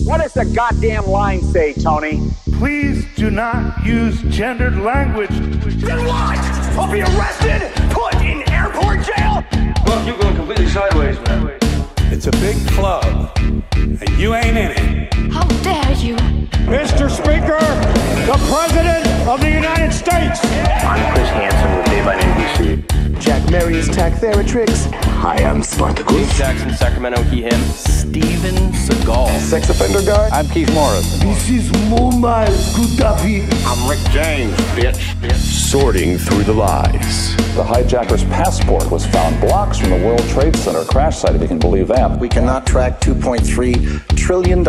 What does the goddamn line say, Tony? Please do not use gendered language. Then what? I'll be arrested, put in airport jail? Look, you're going completely sideways, man. It's a big club, and you ain't in it. How dare you? Mr. Speaker, the President of the United States. I'm Chris Hansen with Day by NBC. Jack Marius Tack-Theratrix. Hi, I'm Spartacus. Jackson, Sacramento, he, him. Steven Seagal. Sex offender guy. I'm Keith Morris. This is Muammar Gaddafi. I'm Rick James, bitch. Sorting through the lies. The hijacker's passport was found blocks from the World Trade Center crash site, if you can believe that. We cannot track $2.3 trillion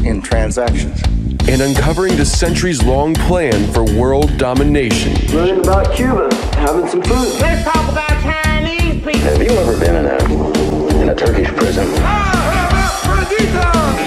in transactions. And uncovering the centuries-long plan for world domination. Learning about Cuba, having some food. Let's talk about Chinese people. Have you ever been in a Turkish prison?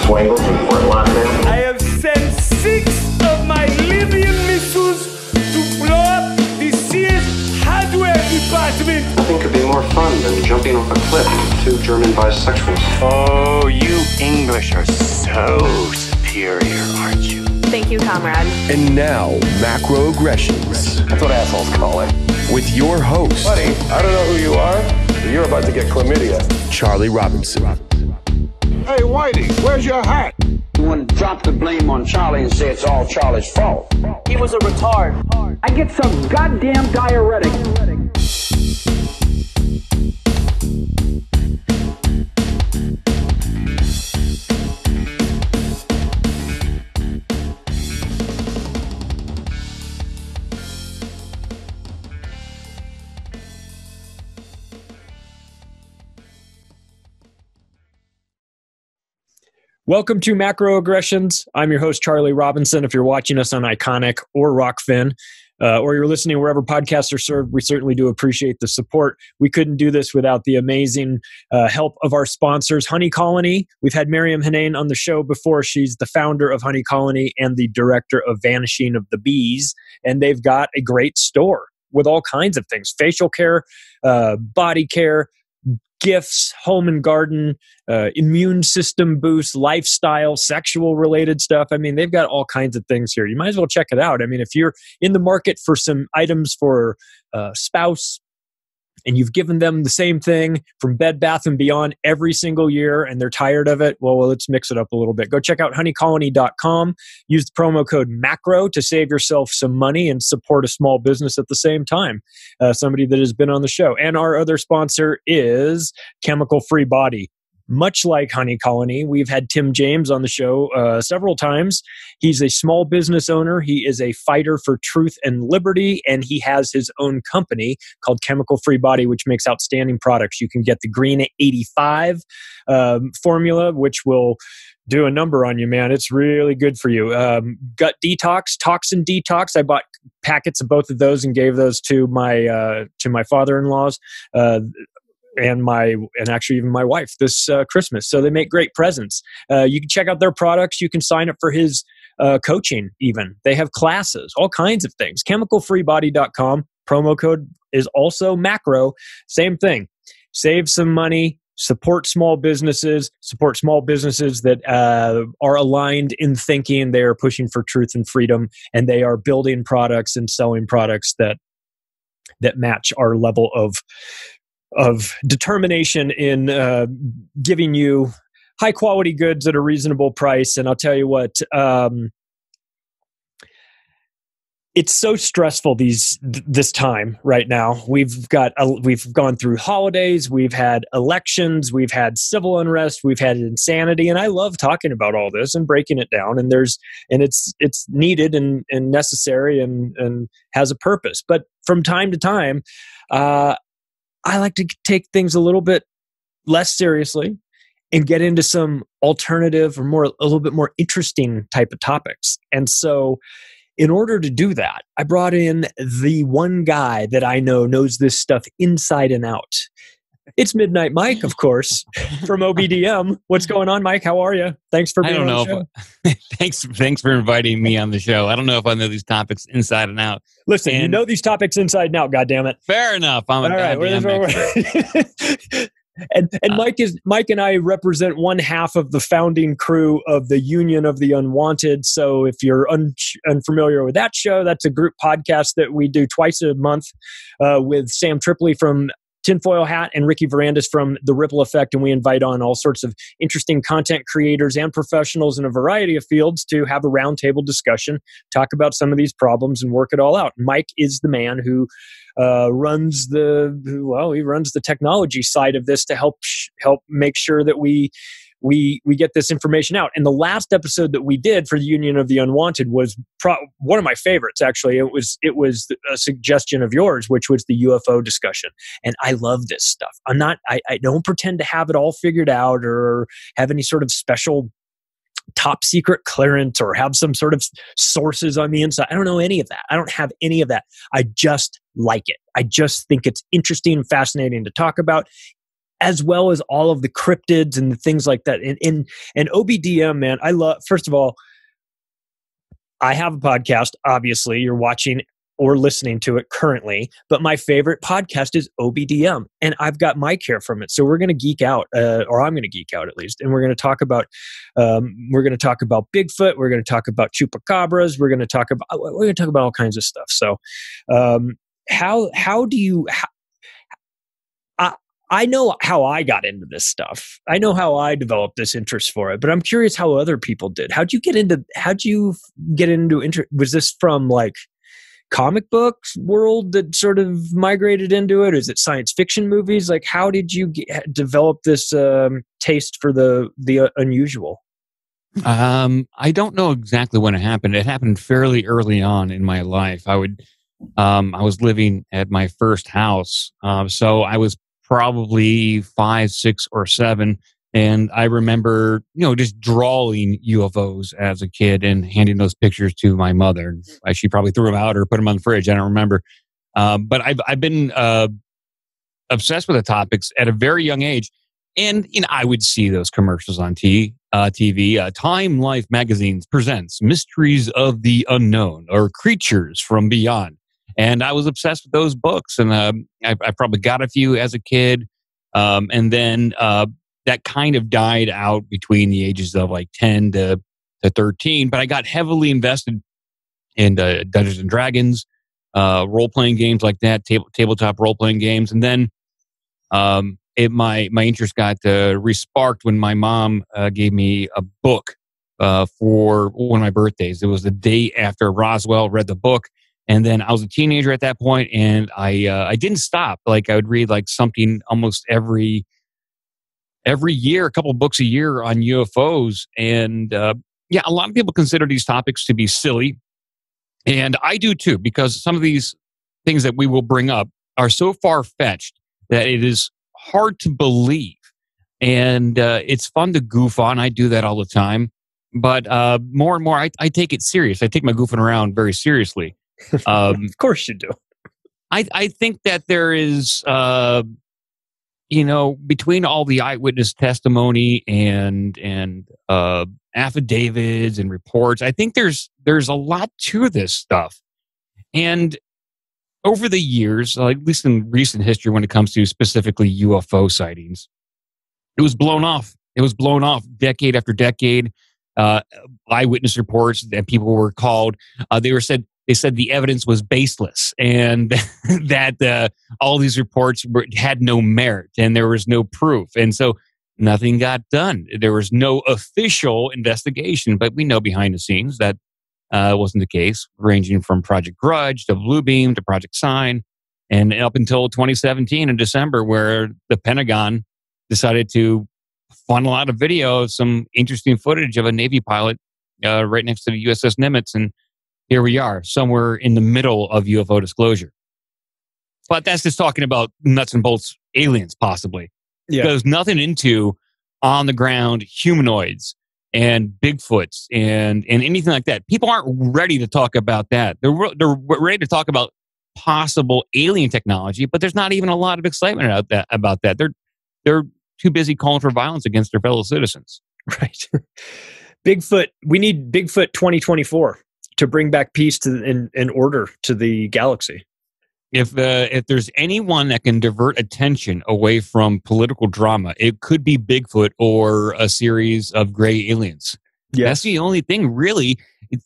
Swangles from Fort Lauderdale. I have sent 6 of my Libyan missiles to blow up the CS hardware department. Nothing could be more fun than jumping off a cliff with 2 German bisexuals. Oh, you English are so superior, aren't you? Thank you, comrade. And now, macroaggressions. That's what assholes call it. With your host, buddy, I don't know who you are, but you're about to get chlamydia. Charlie Robinson. Hey, Whitey, where's your hat? You want to drop the blame on Charlie and say it's all Charlie's fault. He was a retard. I get some goddamn diuretic. Welcome to Macroaggressions. I'm your host, Charlie Robinson. If you're watching us on Iconic or Rockfin, or you're listening wherever podcasts are served, we certainly do appreciate the support. We couldn't do this without the amazing help of our sponsors, Honey Colony. We've had Miriam Hanane on the show before. She's the founder of Honey Colony and the director of Vanishing of the Bees. And they've got a great store with all kinds of things, facial care, body care, gifts, home and garden, immune system boosts, lifestyle, sexual related stuff. I mean, they've got all kinds of things here. You might as well check it out. I mean, if you're in the market for some items for spouse and you've given them the same thing from Bed Bath & Beyond every single year and they're tired of it, well, let's mix it up a little bit. Go check out honeycolony.com. Use the promo code MACRO to save yourself some money and support a small business at the same time. Somebody that has been on the show. And our other sponsor is Chemical Free Body. Much like Honey Colony, we've had Tim James on the show several times. He's a small business owner. He is a fighter for truth and liberty, and he has his own company called Chemical Free Body, which makes outstanding products. You can get the Green 85 formula, which will do a number on you, man. It's really good for you. Gut detox, toxin detox. I bought packets of both of those and gave those to my father-in-laws. And actually even my wife this Christmas. So they make great presents. You can check out their products. You can sign up for his coaching even. They have classes, all kinds of things. ChemicalFreeBody.com. Promo code is also macro. Same thing. Save some money. Support small businesses. Support small businesses that are aligned in thinking. They are pushing for truth and freedom. And they are building products and selling products that match our level of determination in giving you high quality goods at a reasonable price. And I'll tell you what, it's so stressful this time right now. We've gone through holidays, we've had elections, we've had civil unrest, we've had insanity, and I love talking about all this and breaking it down. And it's needed and necessary and has a purpose. But from time to time, I like to take things a little bit less seriously and get into some alternative or a little bit more interesting type of topics. And so in order to do that, I brought in the one guy that I know knows this stuff inside and out. It's Midnight Mike, of course, from OBDM. What's going on, Mike? How are you? Thanks for being on the show. Thanks for inviting me on the show. I don't know if I know these topics inside and out. Listen, you know these topics inside and out, goddammit. Fair enough. I'm a goddamn expert. And Mike and I represent one half of the founding crew of the Union of the Unwanted. So if you're unfamiliar with that show, that's a group podcast that we do twice a month with Sam Tripoli from Tinfoil Hat and Ricky Varandas from The Ripple Effect. And we invite on all sorts of interesting content creators and professionals in a variety of fields to have a roundtable discussion, talk about some of these problems and work it all out. Mike is the man who runs the technology side of this to help make sure that we get this information out. And the last episode that we did for the Union of the Unwanted was one of my favorites, actually. It was a suggestion of yours, which was the UFO discussion. And I love this stuff. I don't pretend to have it all figured out or have any sort of special top secret clearance or have some sort of sources on the inside. I don't know any of that. I don't have any of that. I just like it. I just think it's interesting and fascinating to talk about, as well as all of the cryptids and the things like that. And OBDM, man, I love, first of all, I have a podcast. Obviously, you're watching or listening to it currently, but my favorite podcast is OBDM, and I've got Mike here from it. So we're going to geek out, or I'm going to geek out at least, and we're going to talk about Bigfoot. We're going to talk about chupacabras. We're going to talk about all kinds of stuff. So, how do you? I know how I got into this stuff. I know how I developed this interest for it, but I'm curious how other people did. How'd you get into was this from like comic books world that sort of migrated into it? Is it science fiction movies? Like, how did you develop this taste for the unusual? I don't know exactly when it happened. It happened fairly early on in my life. I was living at my first house. So I was probably 5, 6, or 7. And I remember, just drawing UFOs as a kid and handing those pictures to my mother. She probably threw them out or put them on the fridge. I don't remember. But I've been obsessed with the topics at a very young age. And I would see those commercials on TV. Time Life magazines presents Mysteries of the Unknown or Creatures from Beyond. And I was obsessed with those books. And I probably got a few as a kid. And then that kind of died out between the ages of like 10 to 13. But I got heavily invested in Dungeons and Dragons, role-playing games like that, tabletop role-playing games. And then my interest got re-sparked when my mom gave me a book for one of my birthdays. It was the day after Roswell. Read the book. And then I was a teenager at that point, and I didn't stop. Like I would read like something almost every year, a couple of books a year on UFOs. And a lot of people consider these topics to be silly, and I do too, because some of these things that we will bring up are so far fetched that it is hard to believe. And it's fun to goof on. I do that all the time, but more and more, I take it serious. I take my goofing around very seriously. Of course you do. I think that there is, between all the eyewitness testimony and affidavits and reports, I think there's a lot to this stuff. And over the years, at least in recent history, when it comes to specifically UFO sightings, it was blown off. It was blown off decade after decade. Eyewitness reports that people were called. They said the evidence was baseless and that all these reports had no merit and there was no proof. And so nothing got done. There was no official investigation, but we know behind the scenes that wasn't the case, ranging from Project Grudge to Bluebeam to Project Sign, and up until 2017 in December, where the Pentagon decided to funnel out a video of some interesting footage of a Navy pilot right next to the USS Nimitz. And here we are, somewhere in the middle of UFO disclosure. But that's just talking about nuts and bolts aliens, possibly. Yeah. There's nothing into on-the-ground humanoids and Bigfoots and anything like that. People aren't ready to talk about that. They're ready to talk about possible alien technology, but there's not even a lot of excitement about that. They're too busy calling for violence against their fellow citizens. Right. Bigfoot. We need Bigfoot 2024. To bring back peace and order to the galaxy. If there's anyone that can divert attention away from political drama, it could be Bigfoot or a series of gray aliens. Yes. That's the only thing, really.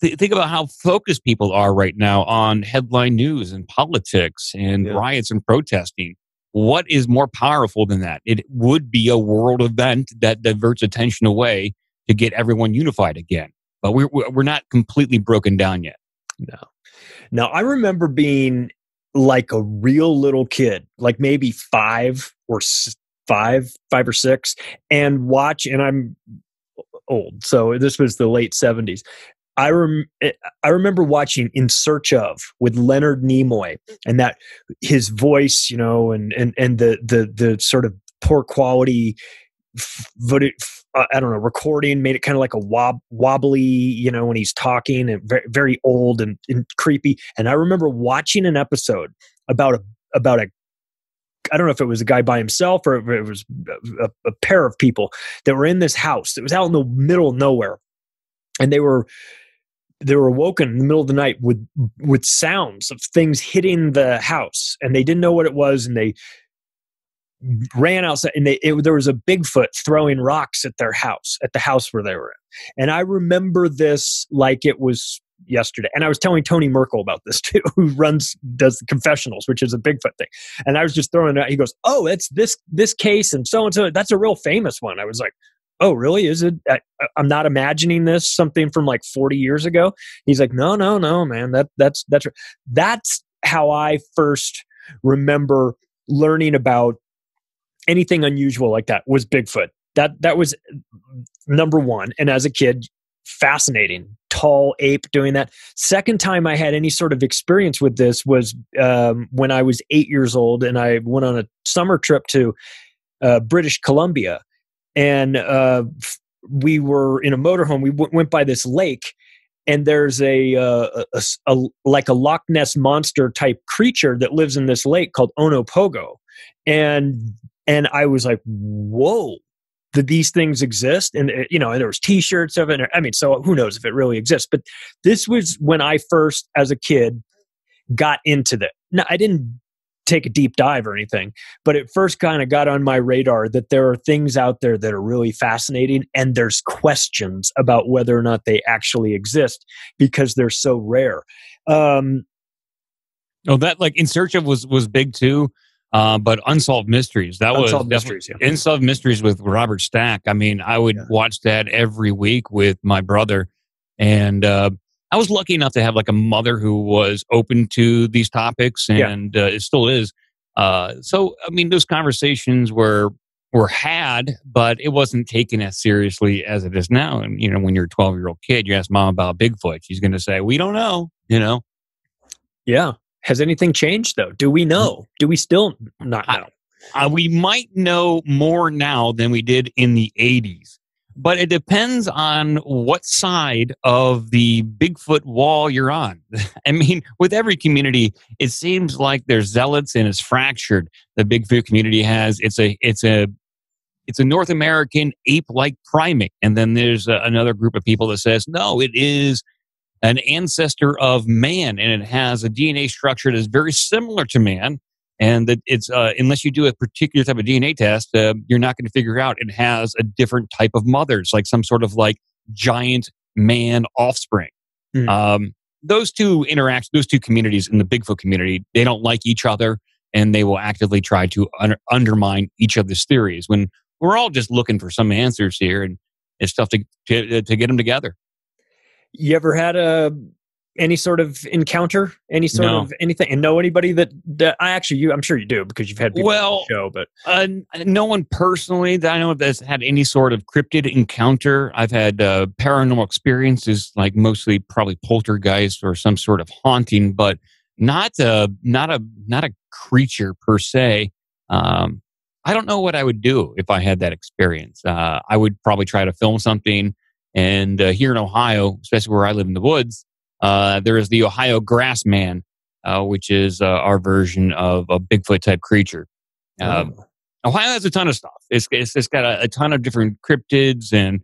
Think about how focused people are right now on headline news and politics and riots and protesting. What is more powerful than that? It would be a world event that diverts attention away to get everyone unified again. But we're not completely broken down yet. No. Now, I remember being like a real little kid, like maybe five or six, and I'm old, so this was the late 70s. I remember watching In Search Of with Leonard Nimoy, and that his voice, and the sort of poor quality recording made it kind of like a wobbly, when he's talking, and very, very old and creepy. And I remember watching an episode about a I don't know if it was a guy by himself or if it was a pair of people that were in this house that was out in the middle of nowhere, and they were awoken in the middle of the night with sounds of things hitting the house, and they didn't know what it was, and they ran outside, and there was a Bigfoot throwing rocks at their house, at the house where they were in. And I remember this like it was yesterday. And I was telling Tony Merkel about this too, who does the confessionals, which is a Bigfoot thing. And I was just throwing it out. He goes, "Oh, it's this case and so. That's a real famous one." I was like, "Oh, really? Is it? I'm not imagining this, something from like 40 years ago." He's like, No, man. That's how I first remember learning about anything unusual like that was Bigfoot. That was number one. And as a kid, fascinating. Tall ape doing that. Second time I had any sort of experience with this was when I was 8 years old, and I went on a summer trip to British Columbia, and we were in a motorhome. We went by this lake, and there's a like a Loch Ness monster type creature that lives in this lake called Onopogo, and I was like, whoa, did these things exist? And, and there was T-shirts of it. I mean, so who knows if it really exists. But this was when I first, as a kid, got into that. Now, I didn't take a deep dive or anything, but it first kind of got on my radar that there are things out there that are really fascinating, and there's questions about whether or not they actually exist because they're so rare. That like In Search Of was big too. But Unsolved Mysteries, Unsolved Mysteries with Robert Stack. I mean, I would watch that every week with my brother, and I was lucky enough to have like a mother who was open to these topics, and it still is. So, I mean, those conversations were had, but it wasn't taken as seriously as it is now. And when you're a 12-year-old kid, you ask mom about Bigfoot, she's going to say, "We don't know." Yeah. Has anything changed, though? Do we know? Do we still not know? We might know more now than we did in the 80s. But it depends on what side of the Bigfoot wall you're on. I mean, with every community, it seems like there's zealots and it's fractured. The Bigfoot community has it's a North American ape-like primate, and then there's another group of people that says no, it is an ancestor of man, and it has a DNA structure that is very similar to man, and that it's unless you do a particular type of DNA test, you're not going to figure out it has a different type of mother. It's like some sort of like giant man offspring. Those two communities in the Bigfoot community, they don't like each other, and they will actively try to undermine each other's theories when we're all just looking for some answers here, and it's tough to get them together. You ever had any sort of encounter, any sort of anything, and know anybody that I'm sure you do because you've had people on the show, but no one personally that I know that's had any sort of cryptid encounter. I've had paranormal experiences, like mostly probably poltergeist or some sort of haunting, but not a creature per se. I don't know what I would do if I had that experience. I would probably try to film something. And here in Ohio, especially where I live in the woods, there is the Ohio Grassman, which is our version of a Bigfoot type creature. Ohio has a ton of stuff. It's got a ton of different cryptids, and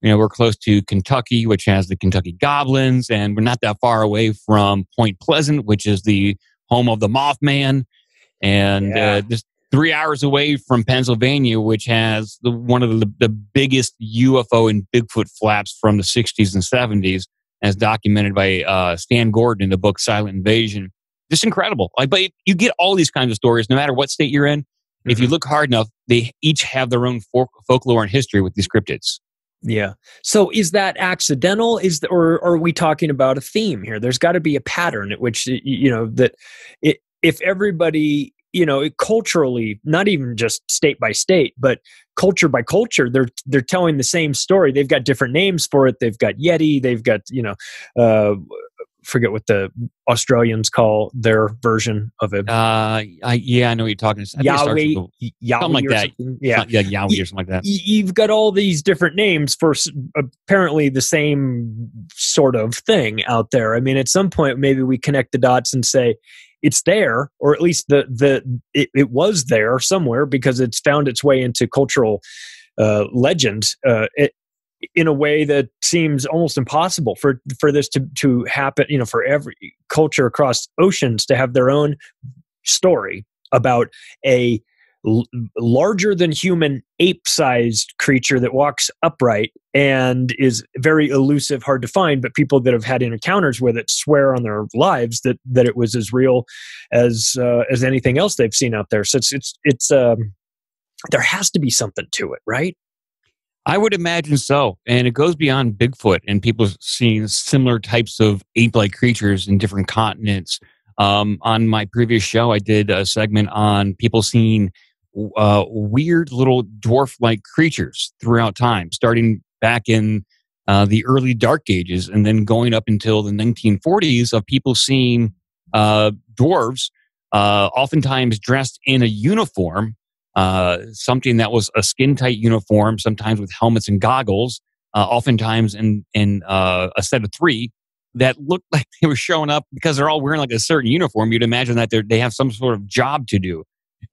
we're close to Kentucky, which has the Kentucky Goblins, and we're not that far away from Point Pleasant, which is the home of the Mothman, and just 3 hours away from Pennsylvania, which has one of the biggest UFO and Bigfoot flaps from the 60s and 70s, as documented by Stan Gordon in the book Silent Invasion. Just incredible. But you get all these kinds of stories, no matter what state you're in. Mm-hmm. If you look hard enough, they each have their own folklore and history with these cryptids. Yeah. So is that accidental? Or are we talking about a theme here? There's got to be a pattern at which, if everybody, culturally, not even just state by state, but culture by culture, they're telling the same story. They've got different names for it. They've got Yeti. They've got, forget what the Australians call their version of it. I know what you're talking about. Yowie, something like that. Yeah, Yowie or something like that. You've got all these different names for apparently the same sort of thing out there. I mean, at some point, maybe we connect the dots and say it's there, or at least it was there somewhere because it's found its way into cultural legend. In a way that seems almost impossible for this to happen, for every culture across oceans to have their own story about a larger than human ape-sized creature that walks upright and is very elusive, hard to find, but people that have had encounters with it swear on their lives that it was as real as anything else they've seen out there. So it's there has to be something to it, right? I would imagine so. And it goes beyond Bigfoot and people seeing similar types of ape-like creatures in different continents. On my previous show, I did a segment on people seeing weird little dwarf-like creatures throughout time, starting back in the early Dark Ages and then going up until the 1940s of people seeing dwarves, oftentimes dressed in a uniform, something that was a skin-tight uniform, sometimes with helmets and goggles, oftentimes in a set of three that looked like they were showing up because they're all wearing like a certain uniform. You'd imagine that they have some sort of job to do.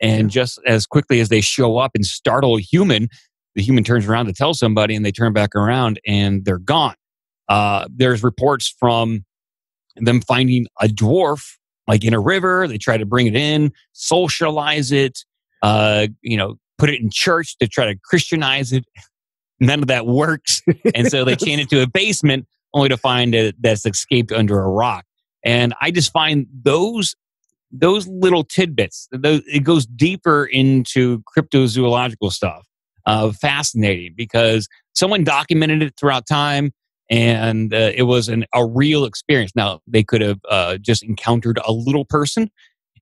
And just as quickly as they show up and startle a human, the human turns around to tell somebody and they turn back around and they're gone. There's reports from them finding a dwarf like in a river. They try to bring it in, socialize it, put it in church to try to Christianize it. None of that works. And so they chain it to a basement only to find it that's escaped under a rock. And I just find those little tidbits, it goes deeper into cryptozoological stuff, fascinating because someone documented it throughout time and it was a real experience. Now, they could have just encountered a little person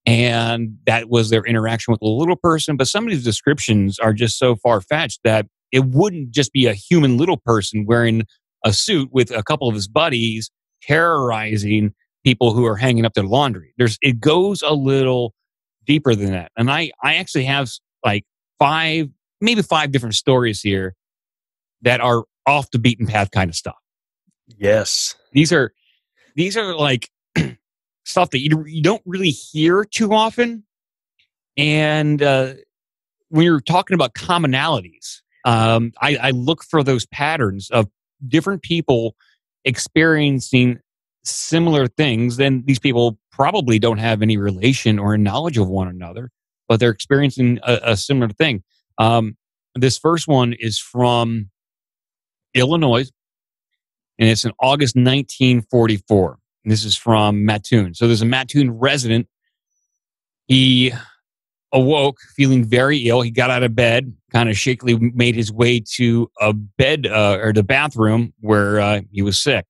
and that was their interaction with a little person. But some of these descriptions are just so far-fetched that it wouldn't just be a human little person wearing a suit with a couple of his buddies terrorizing people who are hanging up their laundry. It goes a little deeper than that. And I actually have like maybe five different stories here that are off the beaten path kind of stuff. Yes. These are like stuff that you don't really hear too often. And when you're talking about commonalities, I look for those patterns of different people experiencing similar things. Then these people probably don't have any relation or knowledge of one another, but they're experiencing a similar thing. This first one is from Illinois, and it's in August 1944. And this is from Mattoon. So there's a Mattoon resident. He awoke feeling very ill. He got out of bed, kind of shakily made his way to a bed or the bathroom where he was sick.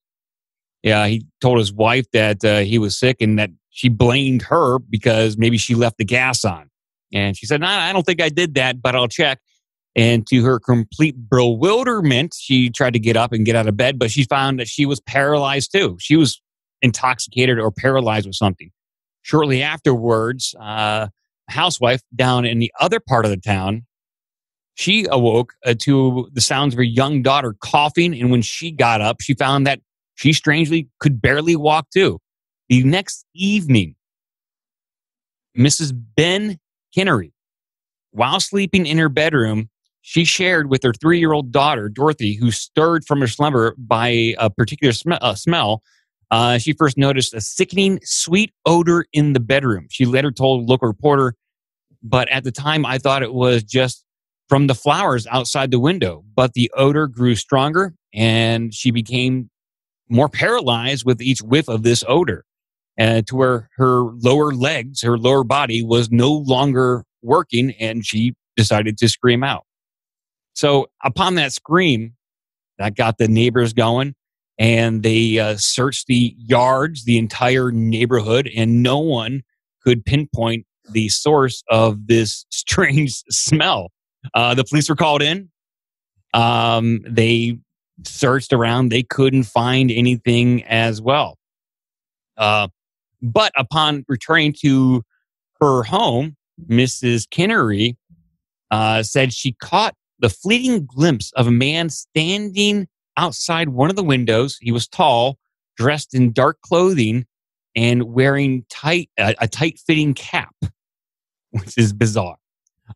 Yeah, he told his wife that he was sick and that she blamed her because maybe she left the gas on. And she said, "No, I don't think I did that, but I'll check." And to her complete bewilderment, she tried to get up and get out of bed, but she found that she was paralyzed too. She was intoxicated or paralyzed with something. Shortly afterwards, a housewife down in the other part of the town, she awoke to the sounds of her young daughter coughing. And when she got up, she found that she strangely could barely walk too. The next evening, Mrs. Ben Kinnery, while sleeping in her bedroom, she shared with her 3-year-old daughter, Dorothy, who stirred from her slumber by a particular smell, She first noticed a sickening, sweet odor in the bedroom. She later told a local reporter, but at the time I thought it was just from the flowers outside the window. But the odor grew stronger, and she became more paralyzed with each whiff of this odor, to where her lower legs, her lower body was no longer working, and she decided to scream out. So upon that scream, that got the neighbors going, and they searched the yards, the entire neighborhood, and no one could pinpoint the source of this strange smell. The police were called in. They searched around. They couldn't find anything as well. But upon returning to her home, Mrs. Kinnery said she caught the fleeting glimpse of a man standing outside one of the windows. He was tall, dressed in dark clothing, and wearing a tight-fitting cap, which is bizarre.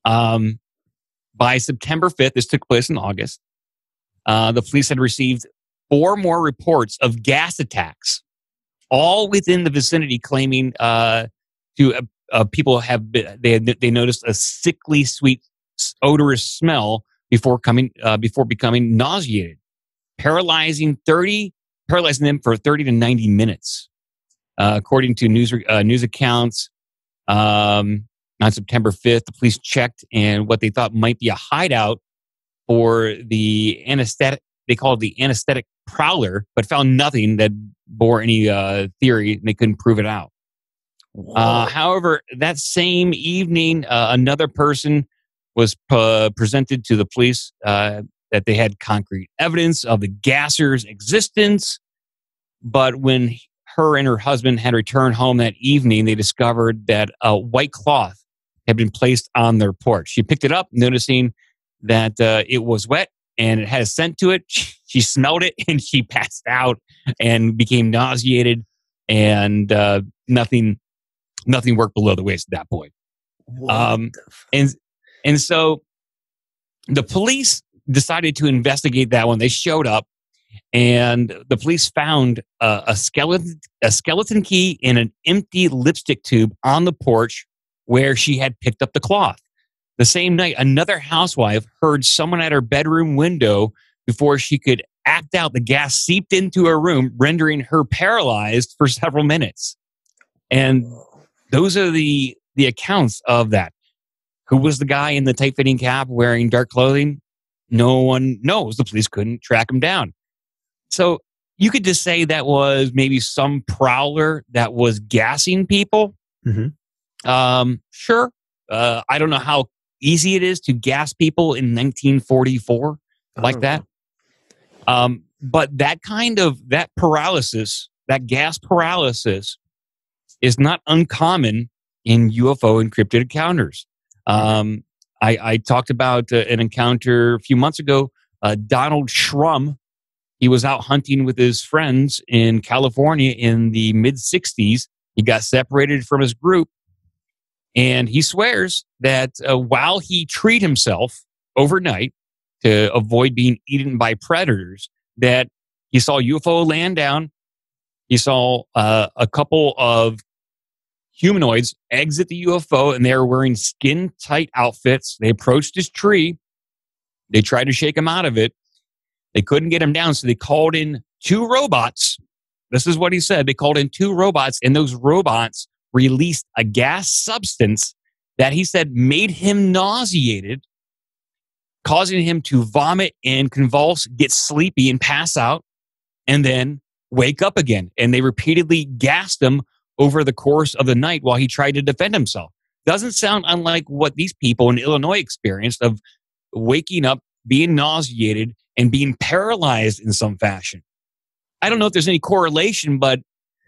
By September 5th, this took place in August, the police had received 4 more reports of gas attacks, all within the vicinity, claiming people they noticed a sickly, sweet, odorous smell before becoming nauseated, paralyzing them for 30 to 90 minutes, according to news accounts. On September 5th, the police checked and what they thought might be a hideout for the anesthetic. They called it the anesthetic prowler, but found nothing that bore any theory, and they couldn't prove it out. However, that same evening, another person was presented to the police that they had concrete evidence of the gasser's existence. But when her and her husband had returned home that evening, they discovered that a white cloth had been placed on their porch. She picked it up, noticing that it was wet and it had a scent to it. She smelled it and she passed out and became nauseated, and nothing worked below the waist at that point. And so the police decided to investigate that one. They showed up, and the police found a skeleton key in an empty lipstick tube on the porch where she had picked up the cloth. The same night, another housewife heard someone at her bedroom window. Before she could act out, the gas seeped into her room, rendering her paralyzed for several minutes. And those are the accounts of that. Who was the guy in the tight-fitting cap wearing dark clothing? No one knows. The police couldn't track him down. So you could just say that was maybe some prowler that was gassing people. Mm-hmm. Sure. I don't know how easy it is to gas people in 1944 like that. But that paralysis, that gas paralysis, is not uncommon in UFO encrypted encounters. I talked about an encounter a few months ago. Donald Shrum, he was out hunting with his friends in California in the mid-60s. He got separated from his group, and he swears that while he treated himself overnight to avoid being eaten by predators, that he saw a UFO land down. He saw a couple of humanoids exit the UFO, and they were wearing skin-tight outfits. They approached his tree. They tried to shake him out of it. They couldn't get him down, so they called in 2 robots. This is what he said. They called in 2 robots, and those robots released a gas substance that he said made him nauseated, causing him to vomit and convulse, get sleepy and pass out, and then wake up again. And they repeatedly gassed him over the course of the night while he tried to defend himself. Doesn't sound unlike what these people in Illinois experienced of waking up, being nauseated, and being paralyzed in some fashion. I don't know if there's any correlation, but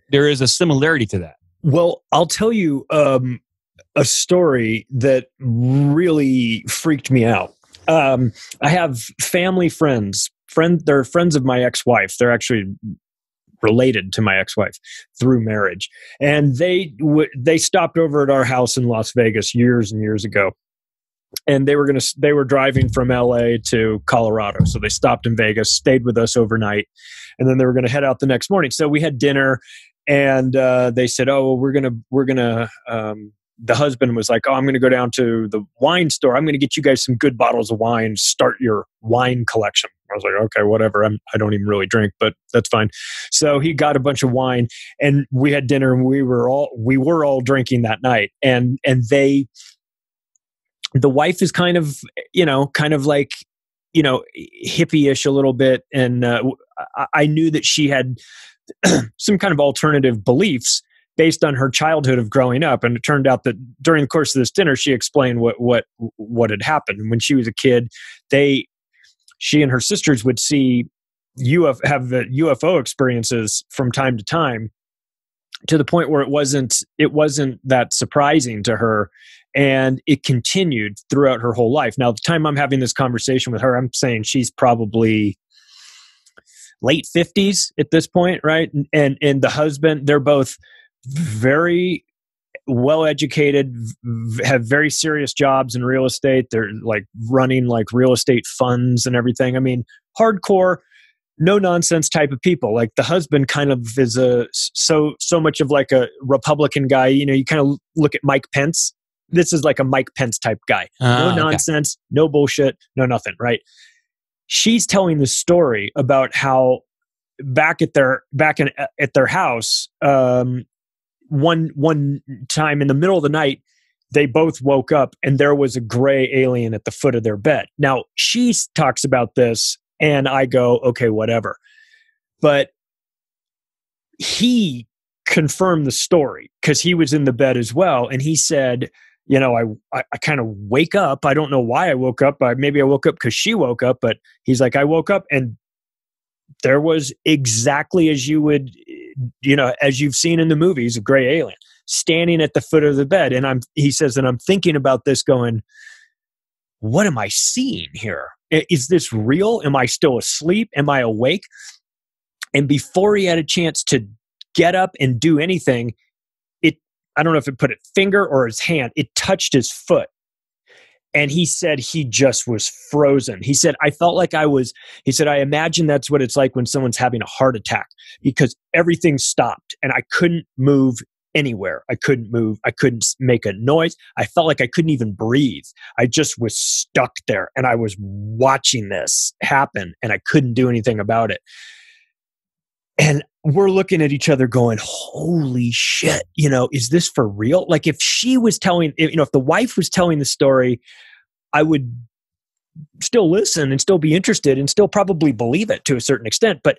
there is a similarity to that. Well, I'll tell you a story that really freaked me out. I have family friends. They're friends of my ex-wife. They're actually related to my ex-wife through marriage. And they stopped over at our house in Las Vegas years and years ago. And they were driving from LA to Colorado. So they stopped in Vegas, stayed with us overnight, and then they were going to head out the next morning. So we had dinner, and they said, "Oh, we're gonna." The husband was like, "Oh, I'm going to go down to the wine store. I'm going to get you guys some good bottles of wine. Start your wine collection." I was like, "Okay, whatever. I don't even really drink, but that's fine." So he got a bunch of wine, and we had dinner, and we were all drinking that night, and the wife is kind of like, hippie-ish a little bit. And I knew that she had some kind of alternative beliefs based on her childhood of growing up. And it turned out that during the course of this dinner, she explained what had happened. When she was a kid, she and her sisters would have the UFO experiences from time to time, to the point where it wasn't that surprising to her. And it continued throughout her whole life. Now, the time I'm having this conversation with her, I'm saying she's probably late 50s at this point, right? And the husband, they're both very well educated, have very serious jobs in real estate. They're like running like real estate funds and everything. I mean, hardcore, no nonsense type of people. Like the husband kind of is so much of like a Republican guy. You kind of look at Mike Pence. This is like a Mike Pence type guy. No nonsense, no bullshit, no nothing, right? She's telling the story about how back at their house, one time in the middle of the night, they both woke up and there was a gray alien at the foot of their bed. Now, she talks about this and I go, okay, whatever. But he confirmed the story because he was in the bed as well. And he said, I kind of wake up. I don't know why I woke up. Maybe I woke up because she woke up. But he's like, I woke up and there was exactly as you would, as you've seen in the movies, a gray alien standing at the foot of the bed. And he says, and I'm thinking about this going, what am I seeing here? Is this real? Am I still asleep? Am I awake? And before he had a chance to get up and do anything, I don't know if it put its finger or his hand, it touched his foot. And he said he just was frozen. He said, I felt like I imagine that's what it's like when someone's having a heart attack, because everything stopped and I couldn't move anywhere. I couldn't move. I couldn't make a noise. I felt like I couldn't even breathe. I just was stuck there and I was watching this happen and I couldn't do anything about it. And we're looking at each other going, holy shit, is this for real? Like if she was telling, if the wife was telling the story, I would still listen and still be interested and still probably believe it to a certain extent. But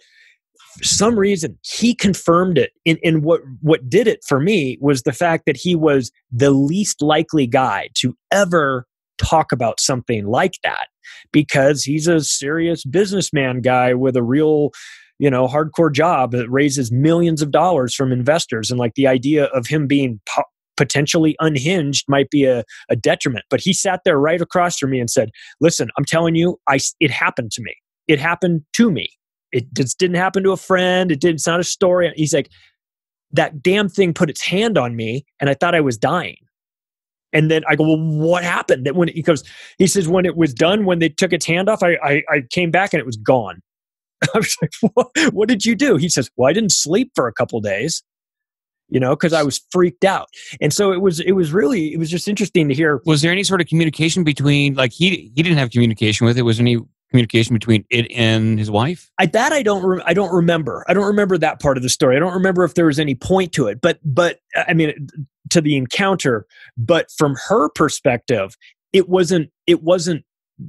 for some reason, he confirmed it. And what did it for me was the fact that he was the least likely guy to ever talk about something like that, because he's a serious businessman guy with a real hardcore job that raises millions of dollars from investors. And like the idea of him being potentially unhinged might be a detriment. But he sat there right across from me and said, listen, I'm telling you, it happened to me. It happened to me. It just didn't happen to a friend. It's not a story. He's like, that damn thing put its hand on me and I thought I was dying. And then I go, well, what happened? He says, when it was done, when they took its hand off, I came back and it was gone. I was like, what did you do? He says, well, I didn't sleep for a couple days, because I was freaked out. And so it was just interesting to hear. Was there any sort of communication between, like he didn't have communication with it? Was there any communication between it and his wife? I don't remember. I don't remember that part of the story. I don't remember if there was any point to it, but I mean, to the encounter, but from her perspective, it wasn't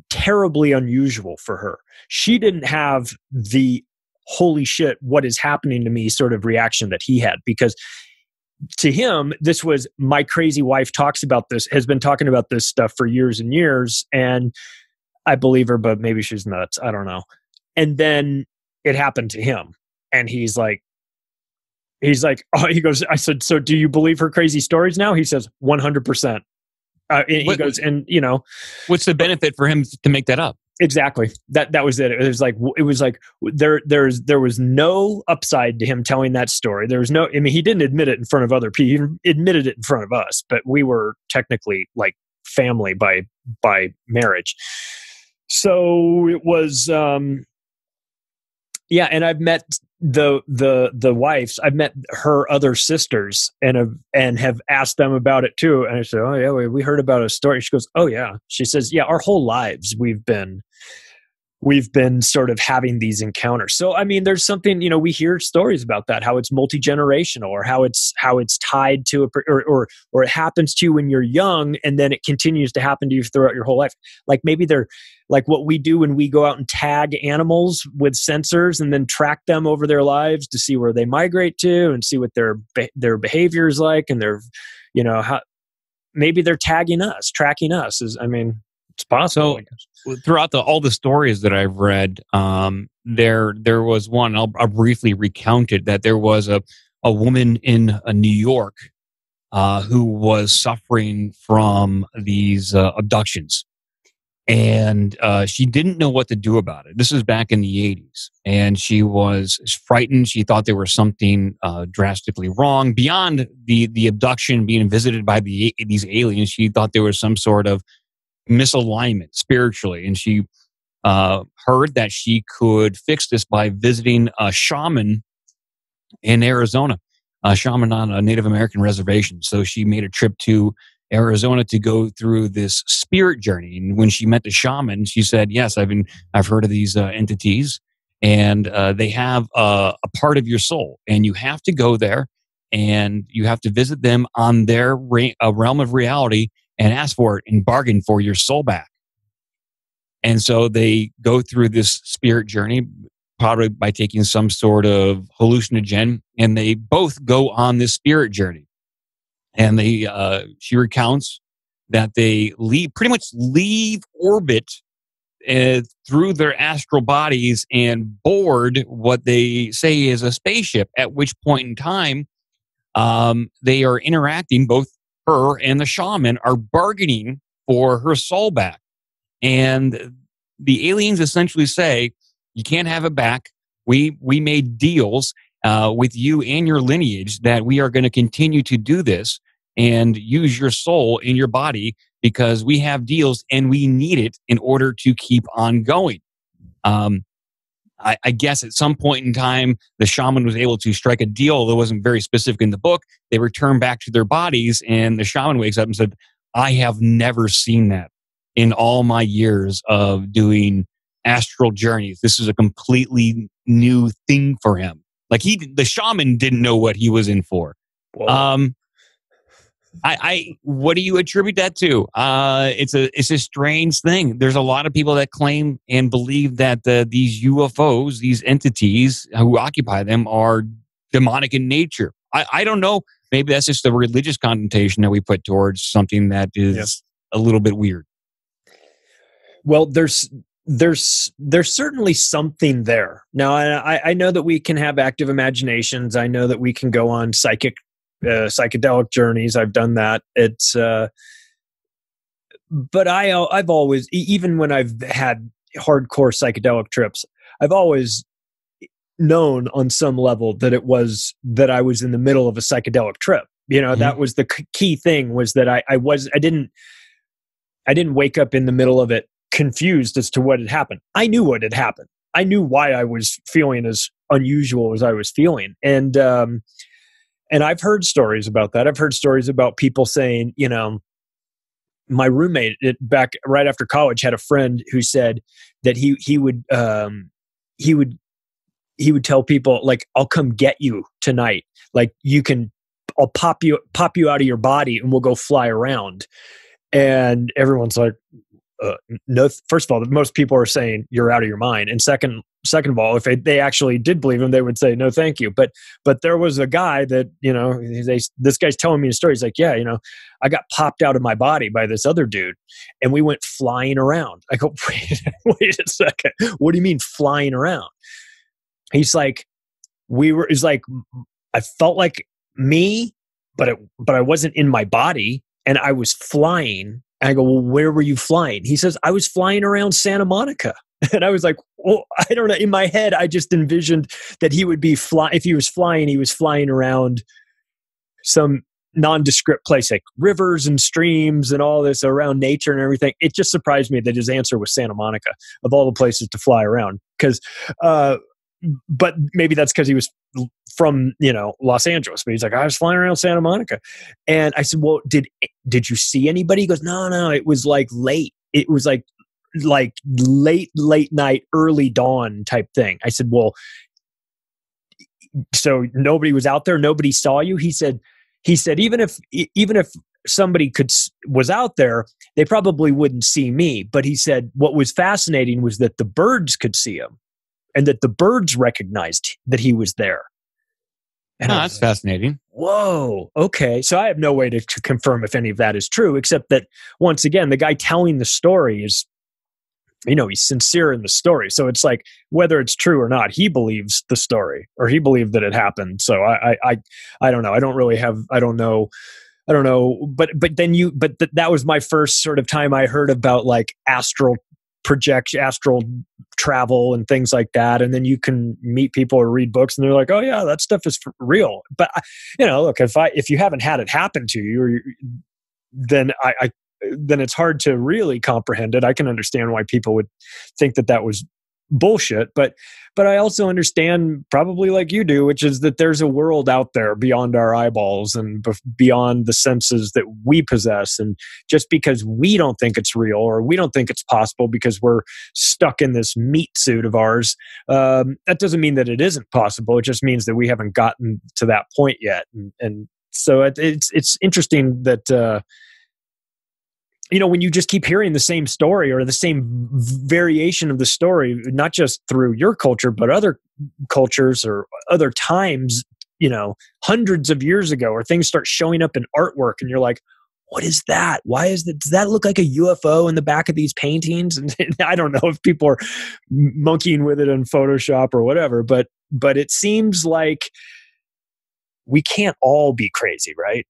terribly unusual for her. She didn't have the holy shit, what is happening to me sort of reaction that he had, because to him, this was, my crazy wife has been talking about this stuff for years and years. And I believe her, but maybe she's nuts. I don't know. And then it happened to him. And he's like, oh, he goes, I said, so do you believe her crazy stories now? He says, 100%. He goes, and what's the benefit for him to make that up? Exactly. That was it. It was like there was no upside to him telling that story. There was no. I mean, he didn't admit it in front of other people. He admitted it in front of us, but we were technically like family by marriage. So it was, and I've met the wives. I've met her other sisters and have asked them about it too. And I said, oh yeah, we heard about a story. She goes, oh yeah. She says, yeah, our whole lives we've been sort of having these encounters. So, I mean, there's something, we hear stories about that, how it's multi-generational, or how it's tied to or it happens to you when you're young, and then it continues to happen to you throughout your whole life. Like maybe they're like what we do when we go out and tag animals with sensors and then track them over their lives to see where they migrate to and see what their behavior is like, and their, how maybe they're tracking us. It's possible. So throughout all the stories that I've read, there was one, I'll briefly recount it, that there was a woman in New York who was suffering from these abductions. And she didn't know what to do about it. This was back in the 80s. And she was frightened. She thought there was something drastically wrong. Beyond the abduction, being visited by these aliens, she thought there was some sort of misalignment spiritually, and she heard that she could fix this by visiting a shaman in Arizona, a shaman on a Native American reservation. So she made a trip to Arizona to go through this spirit journey. And when she met the shaman, she said, yes, I've heard of these entities, and they have a part of your soul, and you have to go there and you have to visit them on their realm of reality and ask for it and bargain for your soul back. And so they go through this spirit journey, probably by taking some sort of hallucinogen, and they both go on this spirit journey. And she recounts that they pretty much leave orbit through their astral bodies and board what they say is a spaceship, at which point in time, they are interacting, both her and the shaman are bargaining for her soul back. And the aliens essentially say, you can't have it back. We made deals with you and your lineage that we are going to continue to do this and use your soul in your body because we have deals and we need it in order to keep on going. I guess at some point in time, the shaman was able to strike a deal that wasn't very specific in the book. They return back to their bodies, and the shaman wakes up and said, I have never seen that in all my years of doing astral journeys. This is a completely new thing for him. Like the shaman didn't know what he was in for. What do you attribute that to? It's a strange thing. There's a lot of people that claim and believe that these UFOs, these entities who occupy them, are demonic in nature. I don't know. Maybe that's just the religious connotation that we put towards something that is a little bit weird. Well, there's certainly something there. Now, I know that we can have active imaginations. I know that we can go on psychedelic journeys. I've done that. It's, but I've always, even when I've had hardcore psychedelic trips, I've always known on some level that I was in the middle of a psychedelic trip. That was the key thing, was that I didn't wake up in the middle of it confused as to what had happened. I knew what had happened. I knew why I was feeling as unusual as I was feeling. And I've heard stories about that. I've heard stories about people saying, my roommate back right after college had a friend who said that he would tell people, like, I'll come get you tonight. Like, I'll pop you out of your body and we'll go fly around. And everyone's like, no. First of all, most people are saying you're out of your mind. And second of all, if they actually did believe him, they would say, no, thank you. But there was a guy that, this guy's telling me a story. He's like, yeah, I got popped out of my body by this other dude and we went flying around. I go, wait a second. What do you mean flying around? He's like, I felt like me, but I wasn't in my body and I was flying. I go, well, where were you flying? He says, I was flying around Santa Monica. And I was like, well, I don't know. In my head, I just envisioned that he would be if he was flying, he was flying around some nondescript place, like rivers and streams and all this around nature and everything. It just surprised me that his answer was Santa Monica, of all the places to fly around. But maybe that's because he was from, Los Angeles. But he's like, I was flying around Santa Monica. And I said, well, did you see anybody? He goes, no, it was like late. It was like late night, early dawn type thing. I said, well, so nobody was out there, nobody saw you? He said even if somebody was out there, they probably wouldn't see me. But he said what was fascinating was that the birds could see him, and that the birds recognized that he was there. And that's fascinating. Whoa. Okay. So I have no way to confirm if any of that is true, except that once again, the guy telling the story is, he's sincere in the story. So it's like, whether it's true or not, he believes the story, or he believed that it happened. So I don't know. I don't know. But that was my first sort of time I heard about like astral travel and things like that. And then you can meet people or read books and they're like, oh yeah, that stuff is real. But look, if you haven't had it happen to you, then it's hard to really comprehend it. I can understand why people would think that was bullshit, but I also understand, probably like you do, which is that there's a world out there beyond our eyeballs and beyond the senses that we possess. And just because we don't think it's real, or we don't think it's possible because we're stuck in this meat suit of ours, that doesn't mean that it isn't possible. It just means that we haven't gotten to that point yet. And so it's interesting that when you just keep hearing the same story or the same variation of the story, not just through your culture, but other cultures or other times, hundreds of years ago, or things start showing up in artwork and you're like, what is that? Why does that look like a UFO in the back of these paintings? And I don't know if people are monkeying with it in Photoshop or whatever, but it seems like we can't all be crazy, right?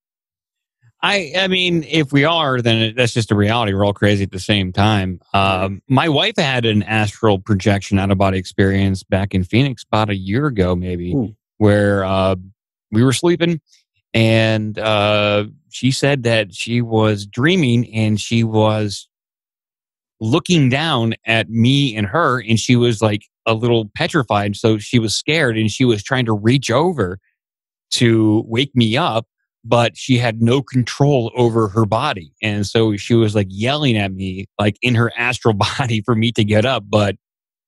I mean, if we are, then that's just a reality. We're all crazy at the same time. My wife had an astral projection out-of-body experience back in Phoenix about a year ago, maybe, where we were sleeping, and she said that she was dreaming and she was looking down at me and her, and she was like a little petrified. So she was scared and she was trying to reach over to wake me up, but she had no control over her body. And so she was like yelling at me, like in her astral body, for me to get up, but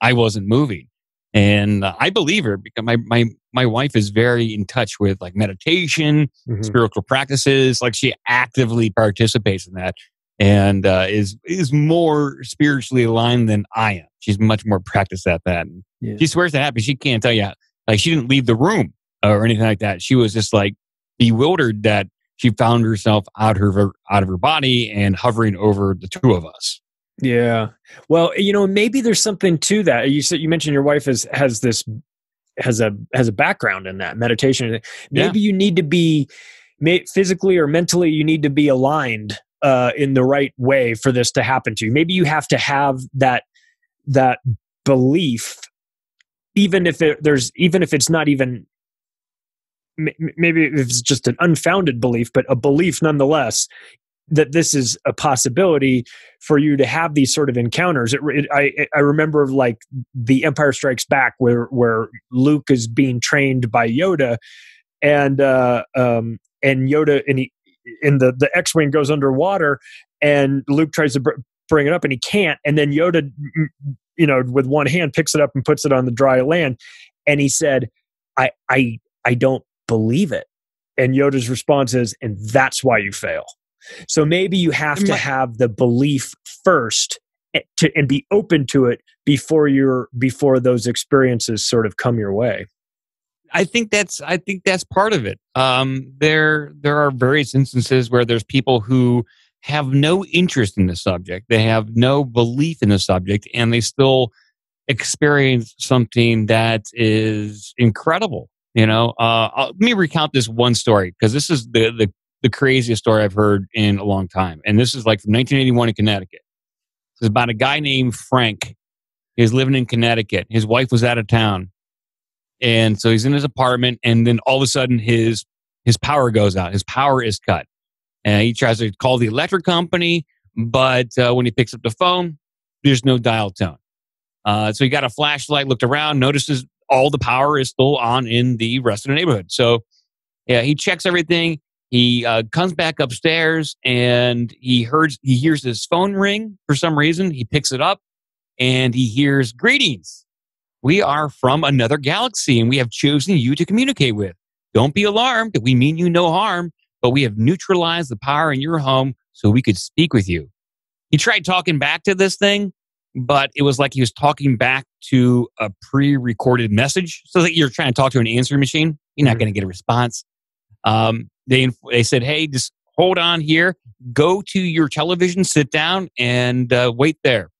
I wasn't moving. And I believe her, because my wife is very in touch with like meditation, spiritual practices. Like she actively participates in that, and is more spiritually aligned than I am. She's much more practiced at that. And she swears to that, but she can't tell you, like she didn't leave the room or anything like that. She was just like bewildered that she found herself out of her body and hovering over the two of us. Yeah. Well, maybe there's something to that. You mentioned your wife has a background in that meditation. Maybe you need to be physically or mentally, you need to be aligned in the right way for this to happen to you. Maybe you have to have that belief, even if it's not even, maybe if it's just an unfounded belief, but a belief nonetheless, that this is a possibility for you to have these sort of encounters. I remember like The Empire Strikes Back, where Luke is being trained by Yoda, and Yoda and the X-wing goes underwater, and Luke tries to bring it up, and he can't, and then Yoda, with one hand picks it up and puts it on the dry land, and he said, "I don't believe it," and Yoda's response is, "And that's why you fail." So maybe you have to have the belief first and be open to it before those experiences sort of come your way. I think that's part of it. There are various instances where there's people who have no interest in the subject. They have no belief in the subject, and they still experience something that is incredible. Let me recount this one story, because this is the craziest story I've heard in a long time. And this is like from 1981 in Connecticut. It's about a guy named Frank. He's living in Connecticut. His wife was out of town. And so he's in his apartment, and then all of a sudden his his power goes out. His power is cut. And he tries to call the electric company, but when he picks up the phone, there's no dial tone. So he got a flashlight, looked around, notices all the power is still on in the rest of the neighborhood. So yeah, he checks everything. He comes back upstairs and he hears his phone ring for some reason. He picks it up and he hears, "Greetings. We are from another galaxy and we have chosen you to communicate with. Don't be alarmed. We mean you no harm, but we have neutralized the power in your home so we could speak with you." He tried talking back to this thing, but it was like he was talking back to a pre-recorded message. So that you're trying to talk to an answering machine, you're not going to get a response. They said, "Hey, just hold on here. Go to your television, sit down, and wait there."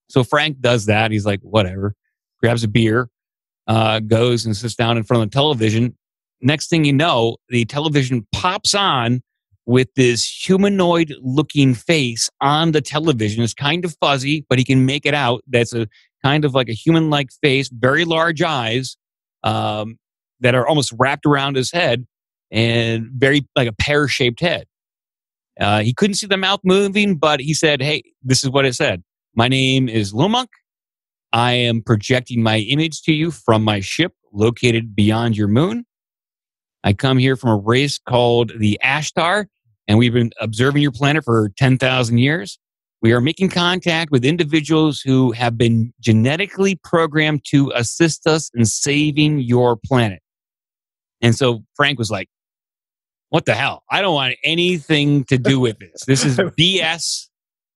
So Frank does that. He's like, whatever. Grabs a beer, goes and sits down in front of the television. Next thing you know, the television pops on with this humanoid-looking face on the television. It's kind of fuzzy, but he can make it out. That's a kind of like a human-like face, very large eyes that are almost wrapped around his head, and very like a pear-shaped head. He couldn't see the mouth moving, but he said, "Hey, this is what it said. My name is Lumak. I am projecting my image to you from my ship located beyond your moon. I come here from a race called the Ashtar, and we've been observing your planet for 10,000 years. We are making contact with individuals who have been genetically programmed to assist us in saving your planet." And so Frank was like, "What the hell? I don't want anything to do with this. This is BS.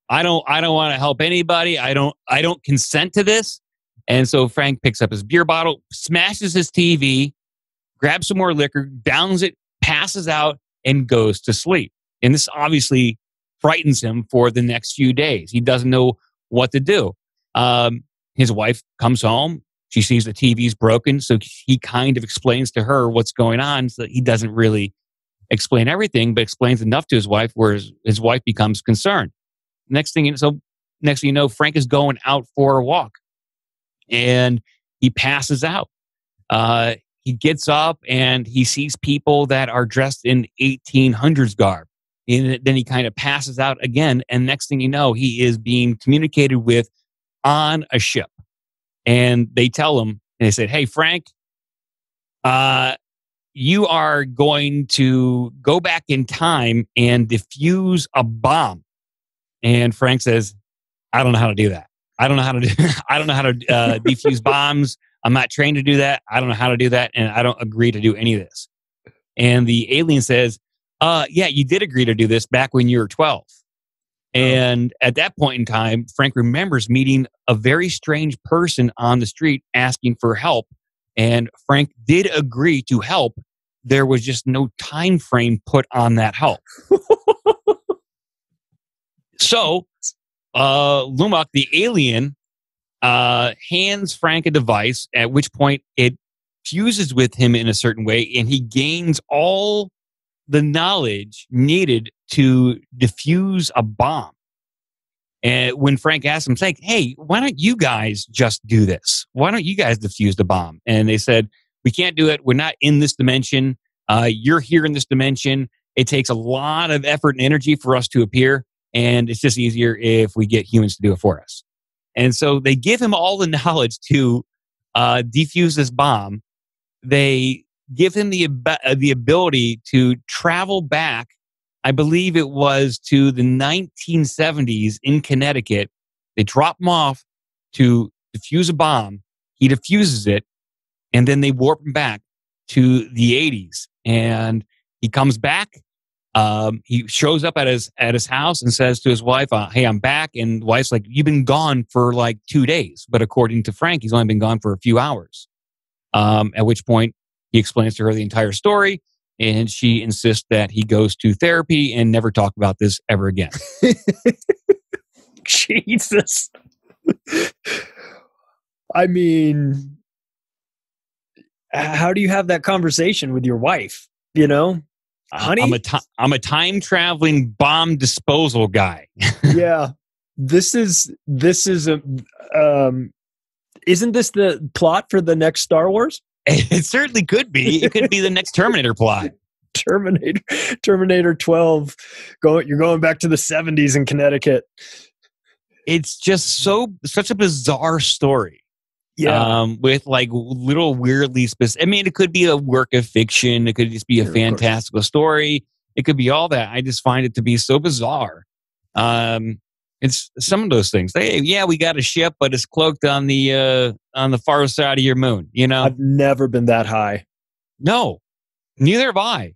I don't want to help anybody. I don't consent to this." And so Frank picks up his beer bottle, smashes his TV, grabs some more liquor, downs it, passes out, and goes to sleep. And this obviously frightens him for the next few days. He doesn't know what to do. His wife comes home. She sees the TV's broken, so he kind of explains to her what's going on. So he doesn't really explain everything, but explains enough to his wife where his wife becomes concerned. Next thing you know, Frank is going out for a walk, and he passes out. He gets up and he sees people that are dressed in 1800s garb. And then he kind of passes out again. And next thing you know, he is being communicated with on a ship. And they tell him, and they said, "Hey, Frank, you are going to go back in time and defuse a bomb." And Frank says, "I don't know how to do that. I don't know how to defuse bombs. I'm not trained to do that. I don't know how to do that. And I don't agree to do any of this." And the alien says, "Yeah, you did agree to do this back when you were 12. And at that point in time, Frank remembers meeting a very strange person on the street asking for help. And Frank did agree to help. There was just no time frame put on that help." So Lumak, the alien, hands Frank a device, at which point it fuses with him in a certain way, and he gains all the knowledge needed to defuse a bomb. And when Frank asks him, like, "Hey, why don't you guys just do this? Why don't you guys defuse the bomb?" And they said, "We can't do it. We're not in this dimension. You're here in this dimension. It takes a lot of effort and energy for us to appear, and it's just easier if we get humans to do it for us." And so they give him all the knowledge to defuse this bomb. They give him the ability to travel back, I believe it was to the 1970s in Connecticut. They drop him off to defuse a bomb. He defuses it, and then they warp him back to the 80s. And he comes back. He shows up at his house and says to his wife, "Hey, I'm back." And the wife's like, "You've been gone for like 2 days." But according to Frank, he's only been gone for a few hours. At which point he explains to her the entire story, and she insists that he goes to therapy and never talk about this ever again. Jesus. I mean, how do you have that conversation with your wife? You know, honey, I'm a time traveling bomb disposal guy. Yeah, this is a. Isn't this the plot for the next Star Wars? It certainly could be. It could be the next Terminator plot. Terminator 12. You're going back to the 70s in Connecticut. It's just such a bizarre story. Yeah. With like little weirdly specific. I mean, it could be a work of fiction. It could just be a fantastical story. It could be all that. I just find it to be so bizarre. It's some of those things. Hey, yeah, we got a ship, but it's cloaked on the far side of your moon. You know, I've never been that high. No, neither have I.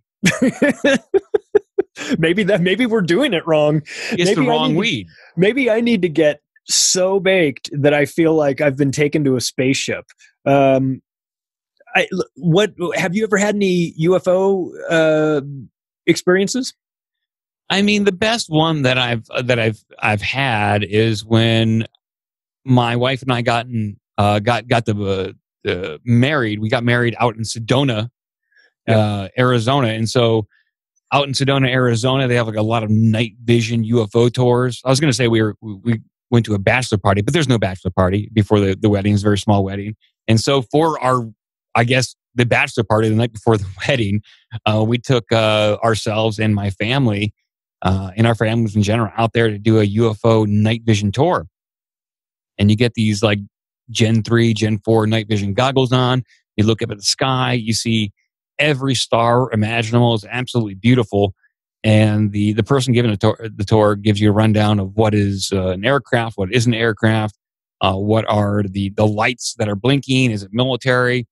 Maybe we're doing it wrong. It's the wrong weed. Maybe I need to get so baked that I feel like I've been taken to a spaceship. What have you ever had any UFO experiences? I mean, the best one that I've had is when my wife and I got married. We got married out in Sedona, Arizona, and so out in Sedona, Arizona, they have like a lot of night vision UFO tours. I was going to say we went to a bachelor party, but there's no bachelor party before the wedding. It's a very small wedding, and so for the bachelor party the night before the wedding, we took ourselves and my family. And our families in general out there to do a UFO night vision tour. And you get these like Gen 3, Gen 4 night vision goggles on. You look up at the sky. You see every star imaginable. It's absolutely beautiful. And the person giving the tour gives you a rundown of what is an aircraft, what isn't an aircraft, what are the lights that are blinking. Is it military?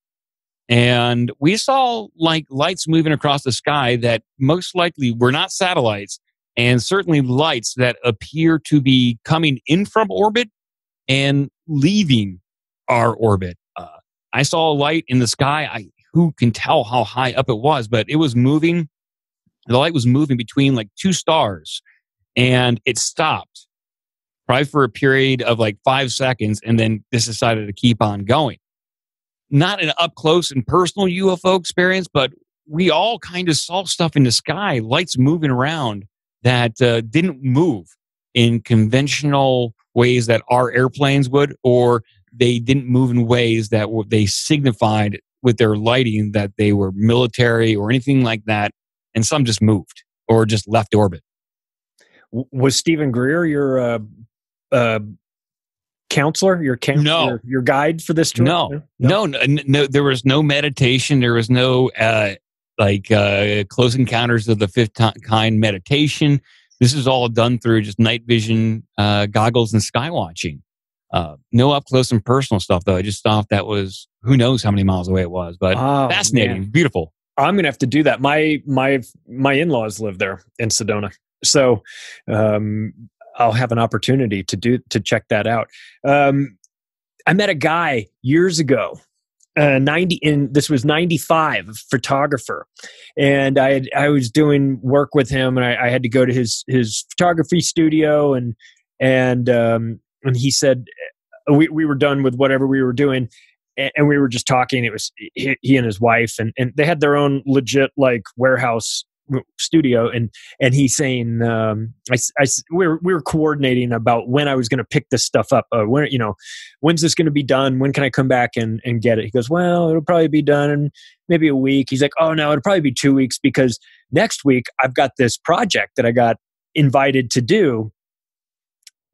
And we saw like lights moving across the sky that most likely were not satellites. And certainly lights that appear to be coming in from orbit and leaving our orbit. I saw a light in the sky. Who can tell how high up it was, but it was moving. The light was moving between like two stars, and it stopped probably for a period of like 5 seconds, and then this decided to keep on going. Not an up close and personal UFO experience, but we all kind of saw stuff in the sky, lights moving around that didn't move in conventional ways that our airplanes would, or they didn't move in ways that they signified with their lighting that they were military or anything like that. And some just moved or just left orbit. Was Stephen Greer your counselor, your guide for this tour? No. There was no meditation. There was no Close Encounters of the Fifth Kind meditation. This is all done through just night vision goggles and sky watching. No up close and personal stuff, though. Just stuff that was who knows how many miles away it was, but fascinating, man. Beautiful. I'm gonna have to do that. My in-laws live there in Sedona, so I'll have an opportunity to check that out. I met a guy years ago. This was 95, a photographer, and I was doing work with him, and I had to go to his photography studio, and he said we were done with whatever we were doing, and we were just talking. It was he and his wife, and they had their own legit like warehouse studio, and he's saying we were coordinating about when I was going to pick this stuff up. When's this going to be done? When can I come back and get it? He goes, well, it'll probably be done in maybe a week. He's like, oh no, it'll probably be 2 weeks because next week I've got this project that I got invited to do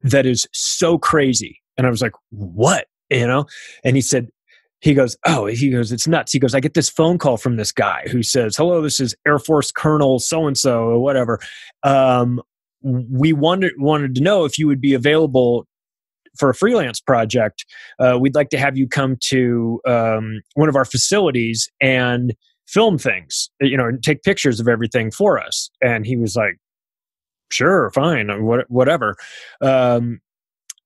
that is so crazy. And I was like, what? And he goes, it's nuts. He goes, I get this phone call from this guy who says, hello, this is Air Force Colonel so-and-so or whatever. We wanted to know if you would be available for a freelance project. We'd like to have you come to one of our facilities and film things, and take pictures of everything for us. And he was like, sure, fine, whatever.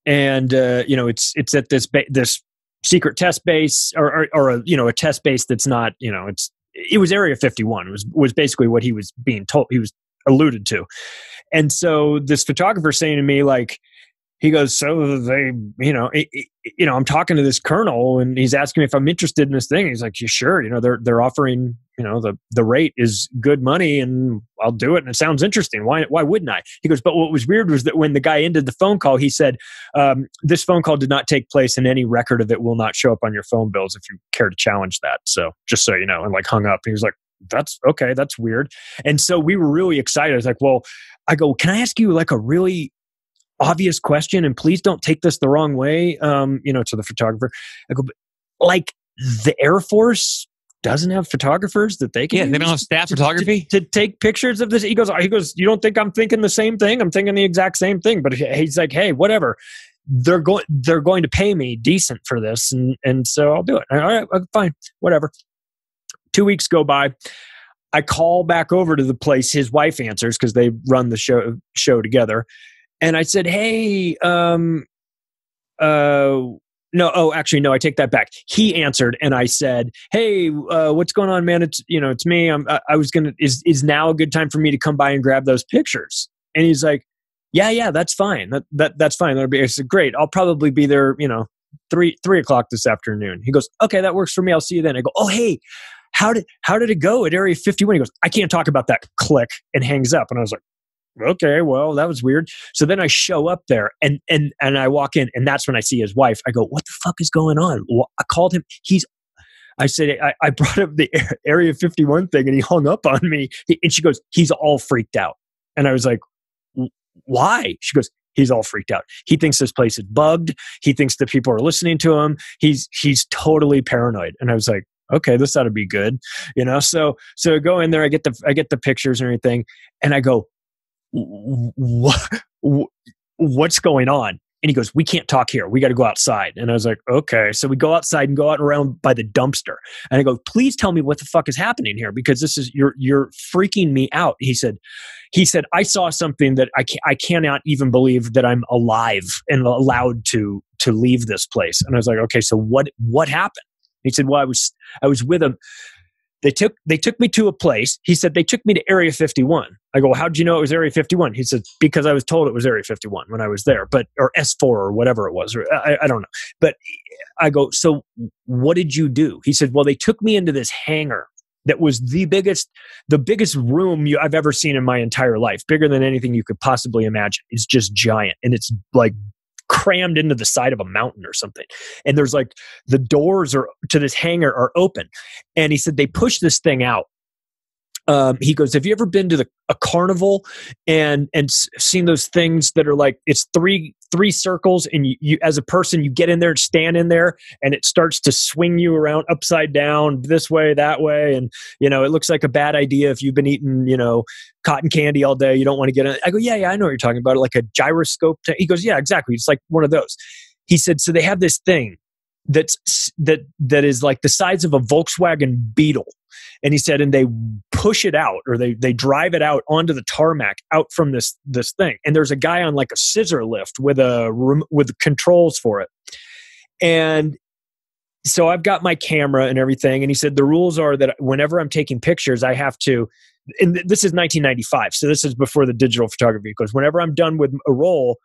It's at this secret test base or a test base that's not, it was Area 51 was basically what he was being told, he was alluded to. And so this photographer saying to me, like, he goes, so they, I'm talking to this colonel and he's asking me if I'm interested in this thing. He's like, yeah, sure. They're offering, the rate is good money and I'll do it. And it sounds interesting. Why wouldn't I? He goes, but what was weird was that when the guy ended the phone call, he said, this phone call did not take place and any record of it will not show up on your phone bills if you care to challenge that. So just so you know, and like hung up. He was like, that's okay. That's weird. And so we were really excited. I was like, well, I go, can I ask you like a really obvious question? And please don't take this the wrong way, to the photographer. I go, like the Air Force doesn't have photographers that they can use they don't have staff photography to take pictures of this. He goes, you don't think I'm thinking the same thing? I'm thinking the exact same thing. But he's like, hey, whatever. They're going to pay me decent for this, and so I'll do it. All right, fine, whatever. 2 weeks go by. I call back over to the place. His wife answers because they run the show together. And I said, hey, no, I take that back. He answered, and I said, "Hey, what's going on, man? It's me. I was gonna. Is now a good time for me to come by and grab those pictures?" And he's like, "Yeah, that's fine. That's fine. That'll be." I said, "Great. I'll probably be there. 3:00 this afternoon." He goes, "Okay, that works for me. I'll see you then." I go, "Oh, hey, how did it go at Area 51?" He goes, "I can't talk about that." Click, and hangs up. And I was like, okay, well, that was weird. So then I show up there and I walk in, and that's when I see his wife. I go, what the fuck is going on? Well, I called him. I said, I brought up the Area 51 thing, and he hung up on me. And she goes, he's all freaked out. And I was like, why? She goes, he's all freaked out. He thinks this place is bugged. He thinks that people are listening to him. He's totally paranoid. And I was like, okay, this ought to be good. So I go in there, I get the pictures and everything. And I go, what's going on? And he goes, we can't talk here. We got to go outside. And I was like, okay. So we go outside and go out around by the dumpster. And I go, please tell me what the fuck is happening here, because this is you're freaking me out. He said, I saw something that I cannot even believe that I'm alive and allowed to leave this place. And I was like, okay, so what happened? He said, well, I was with him. They took me to a place. He said, they took me to Area 51. I go, well, how'd you know it was Area 51? He said, because I was told it was Area 51 when I was there, or S4 or whatever it was. Or I don't know. But I go, so what did you do? He said, well, they took me into this hangar that was the biggest room I've ever seen in my entire life, bigger than anything you could possibly imagine. It's just giant. And it's like crammed into the side of a mountain or something. And there's like the doors to this hangar are open. And he said, they pushed this thing out. He goes, have you ever been to a carnival and seen those things that are like, it's three circles, and you as a person, you get in there and stand in there, and it starts to swing you around upside down, this way, that way. And, it looks like a bad idea if you've been eating, cotton candy all day. You don't want to get in. I go, yeah, I know what you're talking about. Like a gyroscope. He goes, yeah, exactly. It's like one of those. He said, so they have this thing that is like the size of a Volkswagen Beetle. And he said, and they push it out, or they drive it out onto the tarmac out from this thing. And there's a guy on like a scissor lift with controls for it. And so I've got my camera and everything. And he said, the rules are that whenever I'm taking pictures, I have to, and this is 1995. So this is before the digital photography, because whenever I'm done with a roll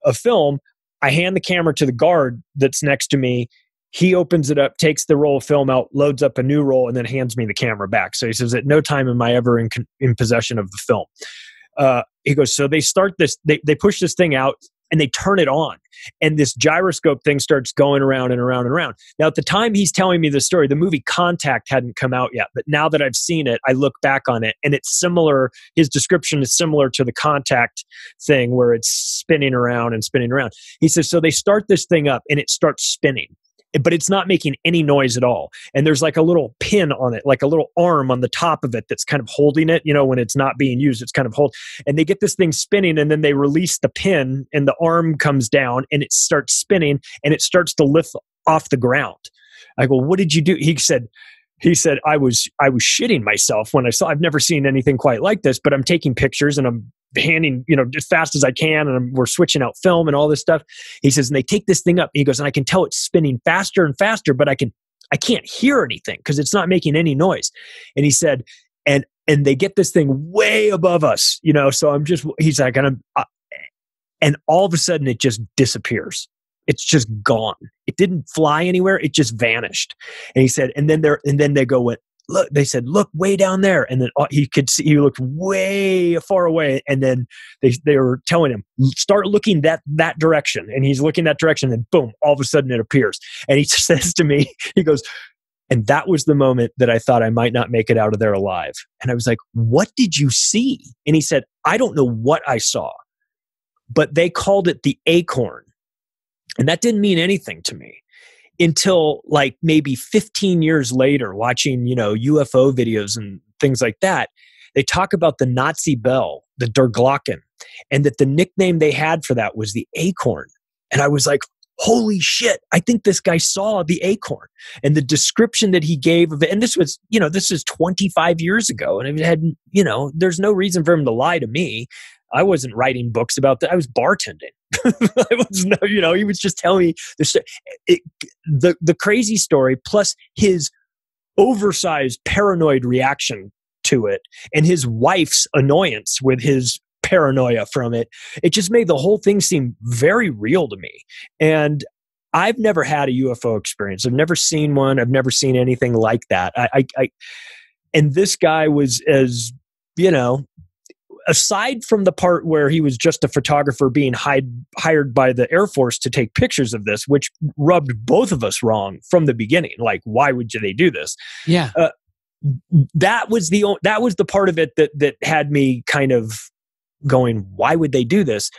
of film, I hand the camera to the guard that's next to me. He opens it up, takes the roll of film out, loads up a new roll, and then hands me the camera back. So he says, at no time am I ever in possession of the film. He goes, so they start this, they push this thing out, and they turn it on. And this gyroscope thing starts going around and around and around. Now, at the time he's telling me the story, the movie Contact hadn't come out yet. But now that I've seen it, I look back on it, and it's similar. His description is similar to the Contact thing, where it's spinning around and spinning around. He says, so they start this thing up, and it starts spinning, but it's not making any noise at all. And there's like a little pin on it, like a little arm on the top of it that's kind of holding it, when it's not being used, it's kind of and they get this thing spinning, and then they release the pin, and the arm comes down, and it starts spinning, and it starts to lift off the ground. I go, what did you do? He said, I was shitting myself when I saw, I've never seen anything quite like this, but I'm taking pictures, and I'm handing, as fast as I can, and we're switching out film and all this stuff. He says, and they take this thing up, and he goes, and I can tell it's spinning faster and faster, but I can't hear anything because it's not making any noise. And he said, and they get this thing way above us, so he's like, and all of a sudden it just disappears. It's just gone. It didn't fly anywhere. It just vanished. And he said, and then they go, look, they said, look way down there. And then he could see, he looked way far away. And then they were telling him, start looking that direction. And he's looking that direction, and boom, all of a sudden it appears. And he says to me, he goes, And that was the moment that I thought I might not make it out of there alive. And I was like, what did you see? And he said, I don't know what I saw, but they called it the acorn. And that didn't mean anything to me until like maybe 15 years later, watching, UFO videos and things like that. They talk about the Nazi bell, the Der Glocken, and that the nickname they had for that was the acorn. And I was like, holy shit, I think this guy saw the acorn. And the description that he gave of it, and this was, this is 25 years ago. And it had, there's no reason for him to lie to me. I wasn't writing books about that. I was bartending. He was just telling me the crazy story, plus his oversized paranoid reaction to it and his wife's annoyance with his paranoia from it. It just made the whole thing seem very real to me. And I've never had a UFO experience. I've never seen one. I've never seen anything like that. And this guy was, as aside from the part where he was just a photographer being hired by the Air Force to take pictures of this, which rubbed both of us wrong from the beginning. Like, why would they do this? Yeah. That was the part of it that had me kind of going, why would they do this?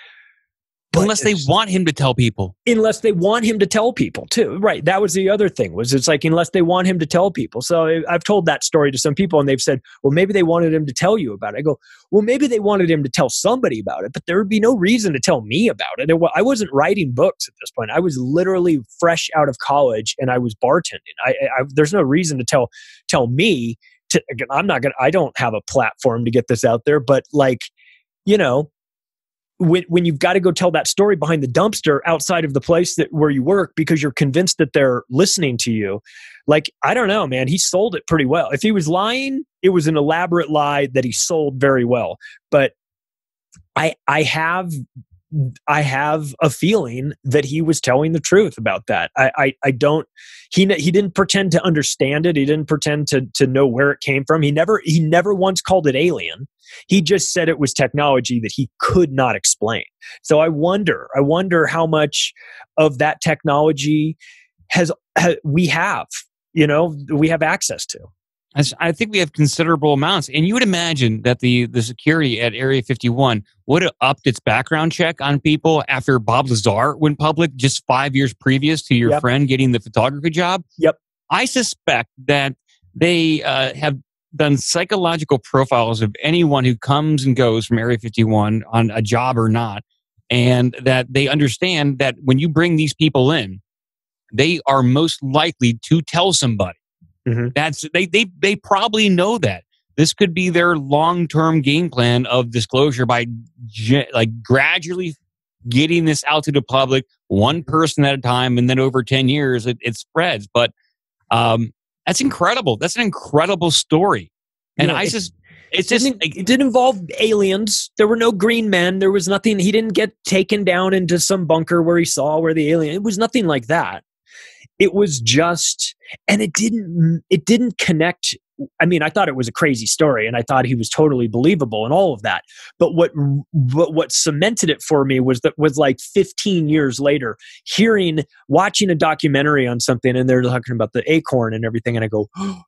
But unless they want him to tell people. Unless they want him to tell people too. Right. That was the other thing, was it's like, unless they want him to tell people. So I've told that story to some people and they've said, well, maybe they wanted him to tell you about it. I go, well, maybe they wanted him to tell somebody about it, but there would be no reason to tell me about it. I wasn't writing books at this point. I was literally fresh out of college and I was bartending. There's no reason to tell me to, I don't have a platform to get this out there, but like, when you've got to go tell that story behind the dumpster outside of the place where you work because you're convinced that they're listening to you, like, I don't know, man, he sold it pretty well. If he was lying, it was an elaborate lie that he sold very well. But I have a feeling that he was telling the truth about that. He didn't pretend to understand it. He didn't pretend to know where it came from. He never once called it alien. He just said it was technology that he could not explain. So I wonder how much of that technology we have access to. I think we have considerable amounts. And you would imagine that the security at Area 51 would have upped its background check on people after Bob Lazar went public just 5 years previous to your friend getting the photography job. Yep. I suspect that they have done psychological profiles of anyone who comes and goes from Area 51 on a job or not, and that they understand that when you bring these people in, they are most likely to tell somebody. Mm-hmm. They probably know that. This could be their long-term game plan of disclosure by gradually getting this out to the public, one person at a time, and then over 10 years it spreads. But that's incredible. That's an incredible story. And it didn't involve aliens. There were no green men. There was nothing. He didn't get taken down into some bunker where he saw where the alien. It was nothing like that. It was just, and it didn't connect. I mean, I thought it was a crazy story and I thought he was totally believable and all of that. But what cemented it for me was like 15 years later, watching a documentary on something and they're talking about the acorn and everything. And I go, oh,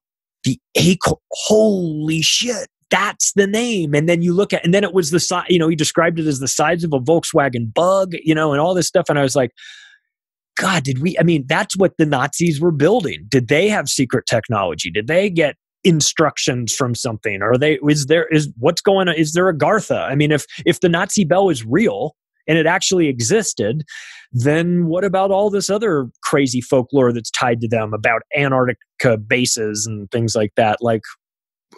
the acorn, holy shit, that's the name. And then you look at, and then it was the size, he described it as the size of a Volkswagen Bug, and all this stuff. And I was like, God, that's what the Nazis were building. Did they have secret technology? Did they get instructions from something? Or what's going on? Is there a Gartha? I mean, if the Nazi bell is real and it actually existed, then what about all this other crazy folklore that's tied to them about Antarctica bases and things like that? Like,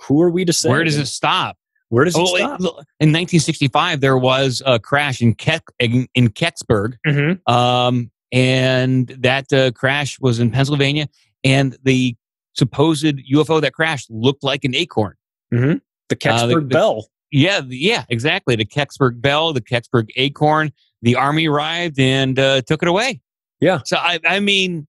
who are we to say? Where does it stop? Where does it stop? In 1965, there was a crash in Kecksburg. Mm-hmm. And that crash was in Pennsylvania, and the supposed UFO that crashed looked like an acorn. Mm-hmm. The Kecksburg Bell. Yeah, exactly. The Kecksburg Bell, the Kecksburg acorn. The Army arrived and took it away. Yeah. So I mean,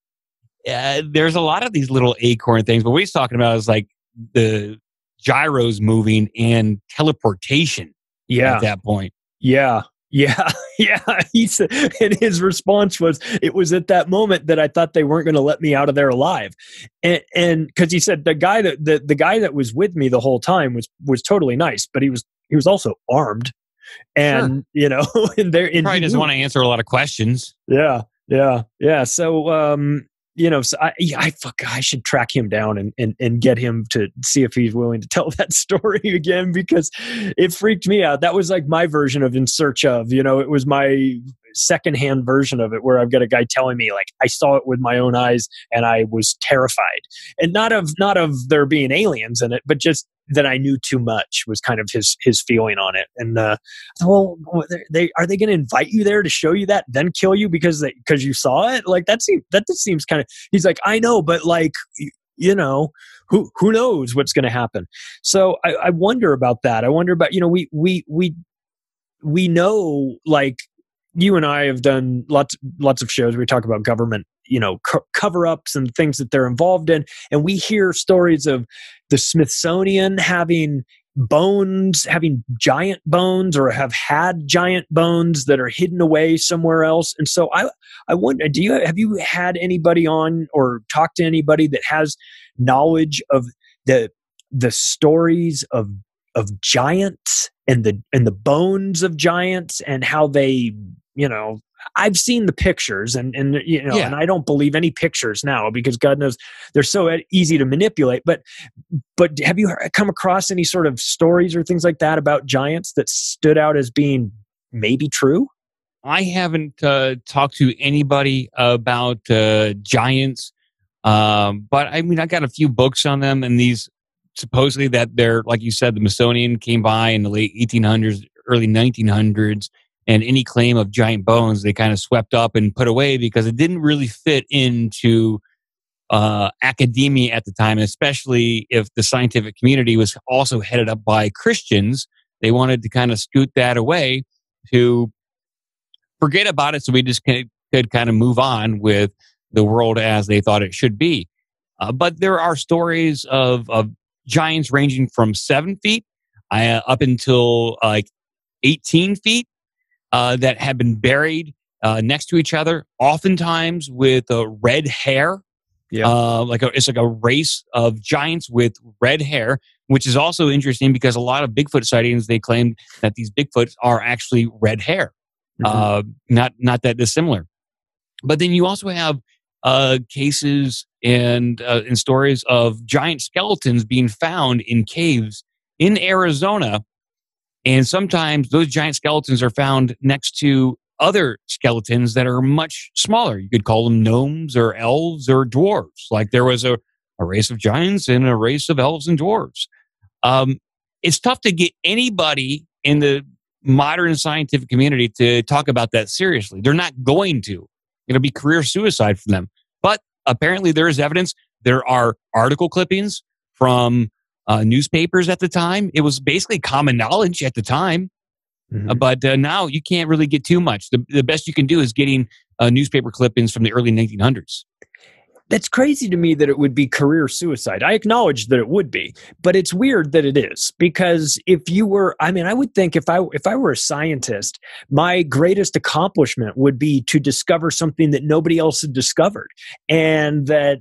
there's a lot of these little acorn things, but what he's talking about is like the gyros moving and teleportation. Yeah. At that point. Yeah. Yeah, he said, and his response was, "It was at that moment that I thought they weren't going to let me out of there alive," and because he said the guy that was with me the whole time was totally nice, but he was also armed, and and he probably doesn't want to answer a lot of questions. Yeah. So so I should track him down and get him to see if he's willing to tell that story again, because it freaked me out. That was like my version of In Search Of, it was my secondhand version of it, where I've got a guy telling me, like, I saw it with my own eyes and I was terrified, and not of there being aliens in it, but just that I knew too much was kind of his feeling on it. And are they going to invite you there to show you that, then kill you because you saw it? Like that just seems kind of. He's like, I know, but like who knows what's going to happen? So I wonder about that. I wonder about we know, like, you and I have done lots of shows where we talk about government, cover-ups and things that they're involved in, and we hear stories of the Smithsonian having giant bones, or have had giant bones that are hidden away somewhere else. And so I wonder, have you had anybody on or talked to anybody that has knowledge of the stories of giants and the bones of giants, and how they, I've seen the pictures, and I don't believe any pictures now, because God knows they're so easy to manipulate. But have you come across any sort of stories or things like that about giants that stood out as being maybe true? I haven't talked to anybody about giants, but I mean, I got a few books on them, and these supposedly that they're, like you said, the Smithsonian came by in the late 1800s, early 1900s. And any claim of giant bones, they kind of swept up and put away because it didn't really fit into academia at the time, especially if the scientific community was also headed up by Christians. They wanted to kind of scoot that away to forget about it, so we just could kind of move on with the world as they thought it should be. But there are stories of giants ranging from 7 feet up until like 18 feet. That have been buried next to each other, oftentimes with red hair. Yeah, it's like a race of giants with red hair, which is also interesting because a lot of Bigfoot sightings, they claim that these Bigfoots are actually red hair, not that dissimilar. But then you also have cases and stories of giant skeletons being found in caves in Arizona. And sometimes those giant skeletons are found next to other skeletons that are much smaller. You could call them gnomes or elves or dwarves. Like there was a race of giants and a race of elves and dwarves. It's tough to get anybody in the modern scientific community to talk about that seriously. They're not going to. It'll be career suicide for them. But apparently there is evidence. There are article clippings from newspapers at the time. It was basically common knowledge at the time, but now you can't really get too much. The best you can do is getting newspaper clippings from the early 1900s. That's crazy to me that it would be career suicide. I acknowledge that it would be, but it's weird that it is, because if you were, I would think if I were a scientist, my greatest accomplishment would be to discover something that nobody else had discovered, and that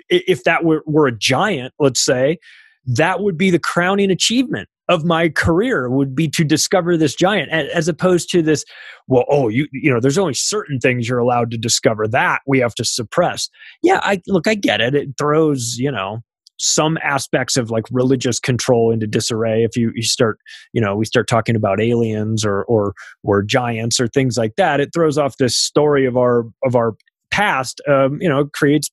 if that were a giant, let's say, that would be the crowning achievement of my career, would be to discover this giant, as opposed to this, there's only certain things you're allowed to discover that we have to suppress. Yeah, I get it. It throws, some aspects of like religious control into disarray if you start, we start talking about aliens or giants or things like that. It throws off this story of our past, creates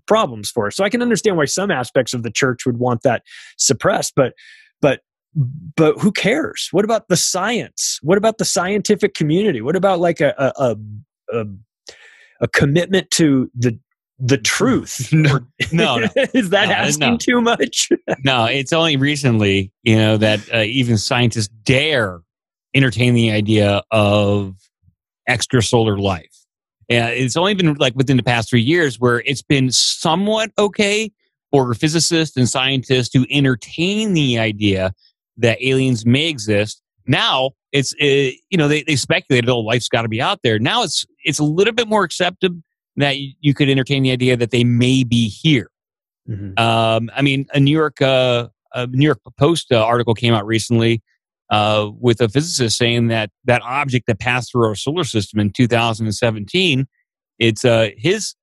problems for us. So I can understand why some aspects of the church would want that suppressed, but who cares? What about the science? What about the scientific community? What about like a commitment to the truth? No. Is that asking too much? No, it's only recently, that even scientists dare entertain the idea of extrasolar life. Yeah, it's only been like within the past 3 years where it's been somewhat okay for physicists and scientists to entertain the idea that aliens may exist. Now it's they speculated, oh, life's got to be out there. Now it's a little bit more accepted that you could entertain the idea that they may be here. Mm-hmm. I mean, a New York Post article came out recently with a physicist saying that object that passed through our solar system in 2017, it's his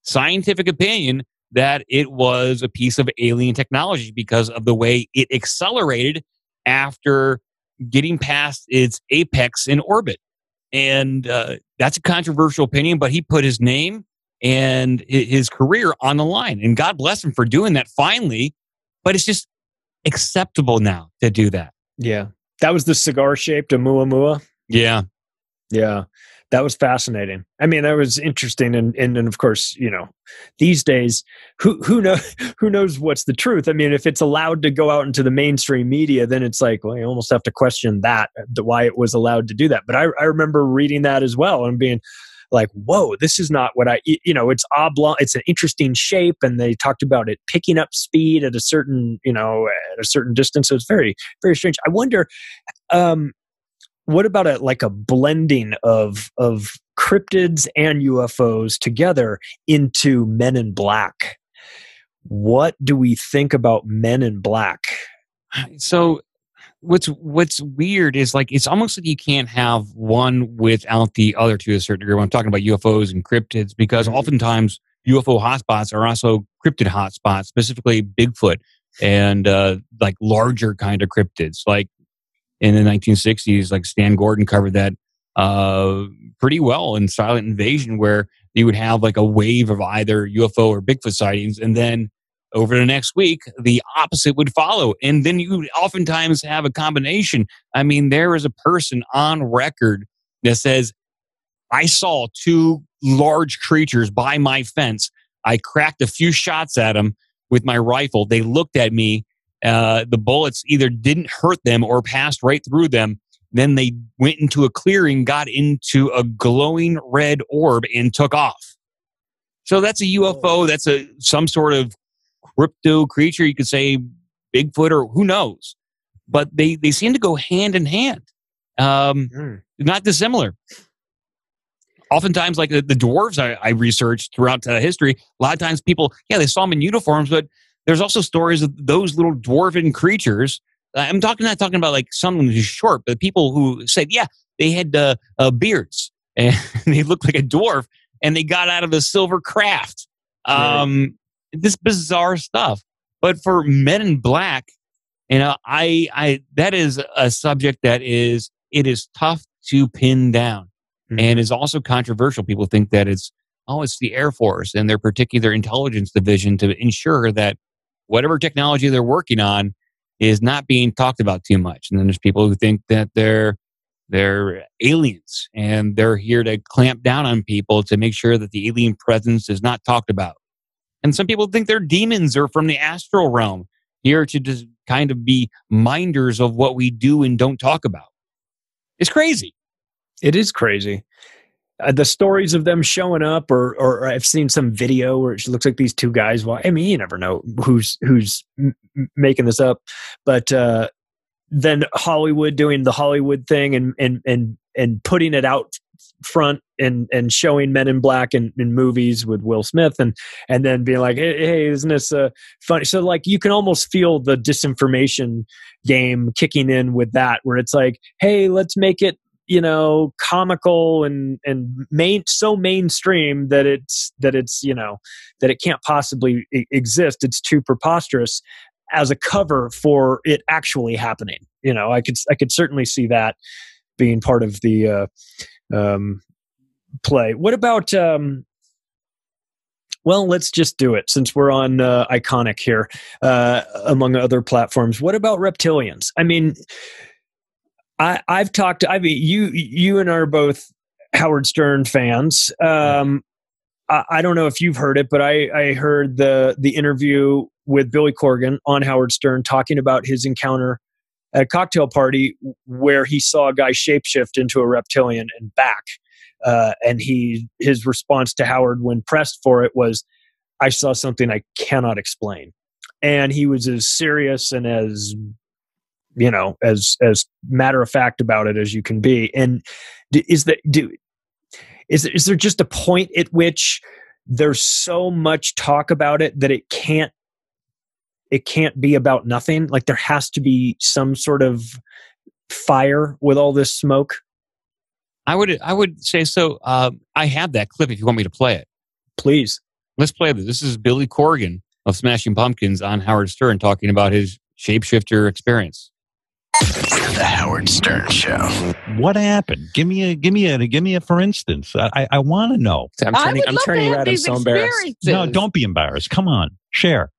scientific opinion that it was a piece of alien technology because of the way it accelerated after getting past its apex in orbit. And that's a controversial opinion, but he put his name and his career on the line. And God bless him for doing that finally. But it's just acceptable now to do that. Yeah. That was the cigar-shaped Oumuamua. Yeah. Yeah. That was fascinating. I mean, that was interesting. And of course, these days, who knows what's the truth? I mean, if it's allowed to go out into the mainstream media, then it's like, well, you almost have to question why it was allowed to do that. But I remember reading that as well and being like, whoa, this is not what it's oblong. It's an interesting shape. And they talked about it picking up speed at a certain distance. So it's very, very strange. I wonder, what about a blending of cryptids and UFOs together into Men in Black? What do we think about Men in Black? So what's weird is it's almost like you can't have one without the other to a certain degree when I'm talking about UFOs and cryptids, because oftentimes UFO hotspots are also cryptid hotspots, specifically Bigfoot and larger kind of cryptids. Like in the 1960s, like Stan Gordon covered that pretty well in Silent Invasion, where you would have a wave of either UFO or Bigfoot sightings, and then over the next week, the opposite would follow. And then you would oftentimes have a combination. I mean, there is a person on record that says, I saw two large creatures by my fence. I cracked a few shots at them with my rifle. They looked at me. The bullets either didn't hurt them or passed right through them. Then they went into a clearing, got into a glowing red orb, and took off. So that's a UFO. That's some sort of crypto creature. You could say Bigfoot or who knows. But they seem to go hand in hand. Not dissimilar. Oftentimes, like the dwarves I researched throughout history, a lot of times people, they saw them in uniforms, but there's also stories of those little dwarven creatures. I'm not talking about like someone who's short, but people who said, they had beards and they looked like a dwarf and they got out of a silver craft. This bizarre stuff. But for Men in Black, I that is a subject that it is tough to pin down. And is also controversial. People think that it's the Air Force and their particular intelligence division to ensure that whatever technology they're working on is not being talked about too much. And then there's people who think that they're aliens and they're here to clamp down on people to make sure that the alien presence is not talked about. And some people think they're demons or from the astral realm, here to just kind of be minders of what we do and don't talk about. It's crazy. It is crazy. The stories of them showing up, or I've seen some video where it looks like these two guys. Well, I mean, you never know who's making this up, but then Hollywood doing the Hollywood thing and putting it out front and showing Men in Black in movies with Will Smith and then being like, hey, isn't this funny? So like you can almost feel the disinformation game kicking in with that, where it's like, hey, let's make it, comical and so mainstream that it can't possibly exist. It's too preposterous as a cover for it actually happening. I could certainly see that being part of the play. What about well, let's just do it since we're on Iconic here, among other platforms. What about reptilians? I mean, I've talked to, you and I are both Howard Stern fans. I don't know if you've heard it, but I heard the interview with Billy Corgan on Howard Stern talking about his encounter at a cocktail party where he saw a guy shapeshift into a reptilian and back. And his response to Howard when pressed for it was, I saw something I cannot explain. And he was as serious and as as matter of fact about it as you can be. And is there just a point at which there's so much talk about it that it can't be about nothing? Like there has to be some sort of fire with all this smoke. I would say so. I have that clip if you want me to play it. Please. Let's play this. This is Billy Corgan of Smashing Pumpkins on Howard Stern talking about his shapeshifter experience. The Howard Stern Show. What happened? Give me a for instance. I want to know. I'm turning red. I'm so embarrassed. No, don't be embarrassed. Come on, share.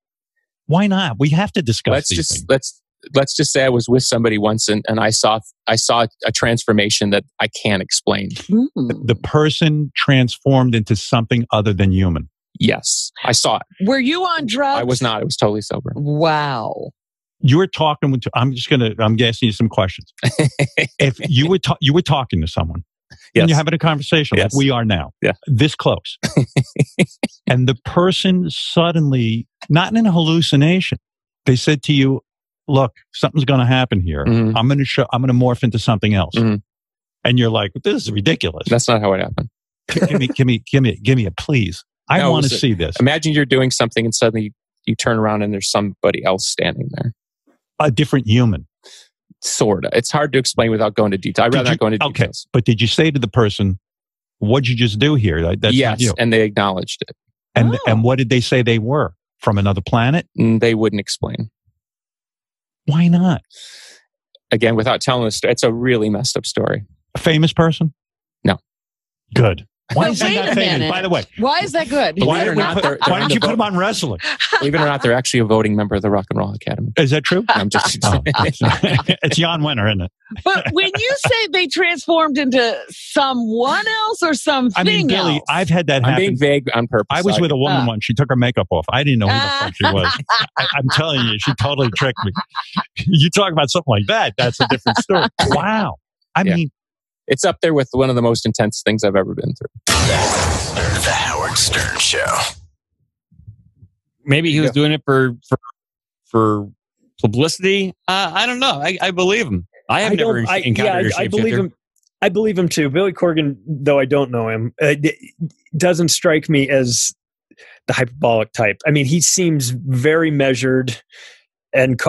Why not? We have to discuss these things. Let's just say I was with somebody once and I saw a transformation that I can't explain. The person transformed into something other than human. Yes, I saw it. Were you on drugs? I was not. I was totally sober. Wow. You were talking with. I'm asking you some questions. If you were talking to someone, yes, and you're having a conversation like we are now, this close, and the person suddenly, not in a hallucination, they said to you, "Look, something's going to happen here. Mm-hmm. I'm going to morph into something else," and you're like, "This is ridiculous." That's not how it happened. Give me a please. I want to see this. Imagine you're doing something and suddenly you turn around and there's somebody else standing there. A different human. Sort of. It's hard to explain without going to detail. I'd rather not go into details. Okay, but did you say to the person, what'd you just do here? That's yes, and they acknowledged it. And what did they say they were? From another planet? They wouldn't explain. Why not? Again, without telling the story, it's a really messed up story. A famous person? No. Good. Why Well, is he not famous? By the way, why is that good? Why didn't you put him on wrestling? Believe it or not, they're actually a voting member of the Rock and Roll Academy. Is that true? I'm just it's Jan Wenner, isn't it? But when you say they transformed into someone else or something Billy, else, I've had that happen. I'm being vague on purpose. I was with a woman once. She took her makeup off. I didn't know who the fuck she was. I'm telling you, she totally tricked me. You talk about something like that, that's a different story. Wow. I mean, it's up there with one of the most intense things I've ever been through. The Howard Stern Show. Maybe he was doing it for publicity. I don't know. I believe him. I have never encountered a shapeshifter. I believe him. I believe him too. Billy Corgan, though I don't know him, doesn't strike me as the hyperbolic type. I mean, he seems very measured. And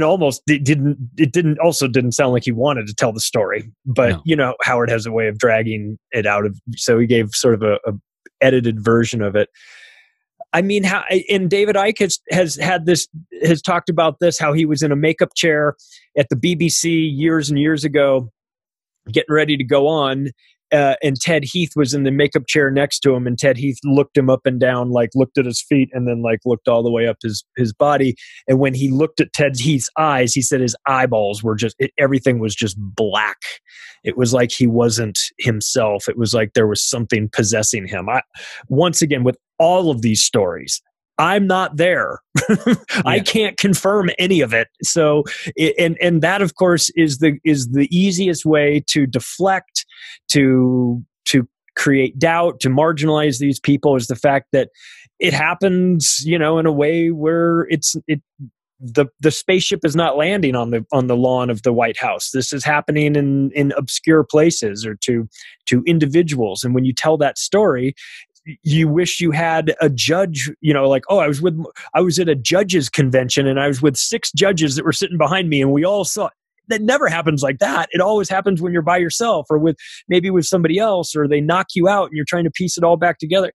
almost it didn't sound like he wanted to tell the story, but Howard has a way of dragging it out of, so he gave sort of a edited version of it. I mean, and David Icke has talked about this, how he was in a makeup chair at the BBC years and years ago, getting ready to go on. And Ted Heath was in the makeup chair next to him, and Ted Heath looked him up and down, like looked at his feet and then like looked all the way up his body. And when he looked at Ted Heath's eyes, he said his eyeballs were everything was just black. It was like he wasn't himself. It was like there was something possessing him. Once again, with all of these stories, I'm not there. I can't confirm any of it. So, and that of course is the easiest way to deflect, to create doubt, to marginalize these people, is the fact that it happens, in a way where the spaceship is not landing on the lawn of the White House. This is happening in obscure places or to individuals. And when you tell that story, you wish you had a judge, like, I was at a judges convention and I was with 6 judges that were sitting behind me and we all saw. That never happens like that. It always happens when you're by yourself or with somebody else, or they knock you out and you're trying to piece it all back together.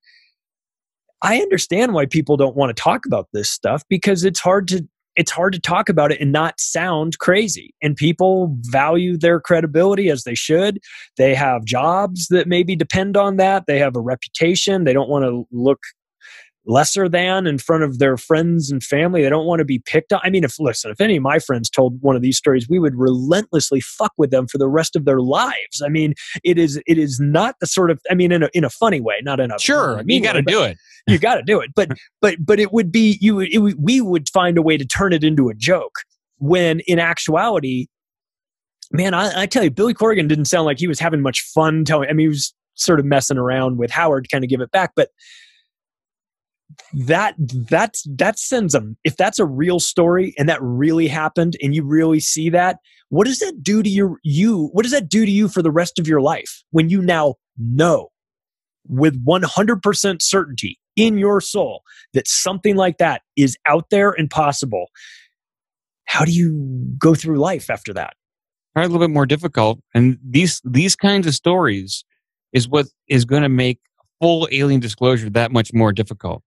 I understand why people don't want to talk about this stuff, because it's hard to talk about it and not sound crazy. And people value their credibility, as they should. They have jobs that maybe depend on that. They have a reputation. They don't want to look lesser than in front of their friends and family. They don't want to be picked on. I mean, if any of my friends told one of these stories, we would relentlessly fuck with them for the rest of their lives. I mean, it is not the sort of, I mean, in a funny way, not in a sure. You got to do it. You got to do it. But it would be, we would find a way to turn it into a joke, when in actuality, man, I tell you, Billy Corgan didn't sound like he was having much fun telling. I mean, he was sort of messing around with Howard to kind of give it back, but that sends them. If that's a real story and that really happened, and you really see that, what does that do to you? What does that do to you for the rest of your life when you now know with 100% certainty in your soul that something like that is out there and possible? How do you go through life after that? Probably a little bit more difficult. And these kinds of stories is what is going to make full alien disclosure that much more difficult.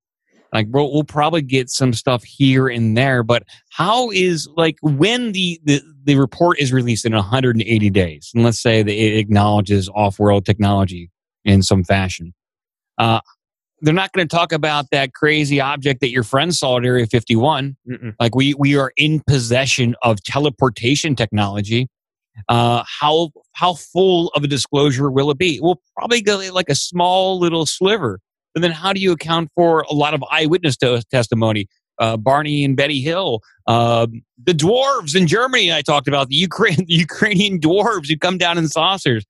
Like we'll probably get some stuff here and there, but how is, like, when the report is released in 180 days, and let's say that it acknowledges off-world technology in some fashion, they're not going to talk about that crazy object that your friend saw at Area 51. Mm-mm. Like we are in possession of teleportation technology. How full of a disclosure will it be? We'll probably go like a small little sliver. But then how do you account for a lot of eyewitness testimony? Barney and Betty Hill, the dwarves in Germany I talked about, the Ukrainian dwarves who come down in saucers.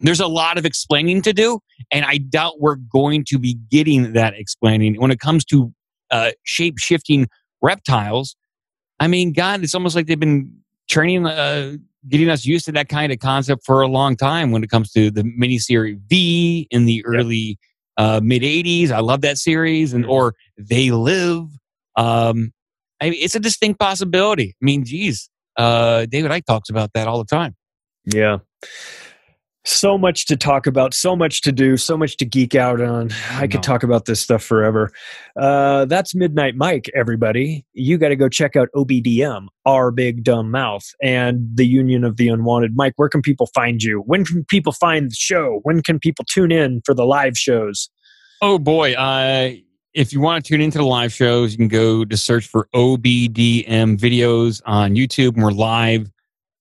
There's a lot of explaining to do, and I doubt we're going to be getting that explaining. When it comes to shape-shifting reptiles, I mean, God, it's almost like they've been training, getting us used to that kind of concept for a long time when it comes to the miniseries V in the early mid-'80s. I love that series. Or They Live. I mean, it's a distinct possibility. I mean, geez, David Icke talks about that all the time. Yeah. So much to talk about, so much to do, so much to geek out on. I could talk about this stuff forever. That's Midnight Mike, everybody. You got to go check out OBDM, Our Big Dumb Mouth, and the Union of the Unwanted. Mike, where can people find you? When can people find the show? When can people tune in for the live shows? Oh, boy. If you want to tune into the live shows, you can go to search for OBDM videos on YouTube, and we're live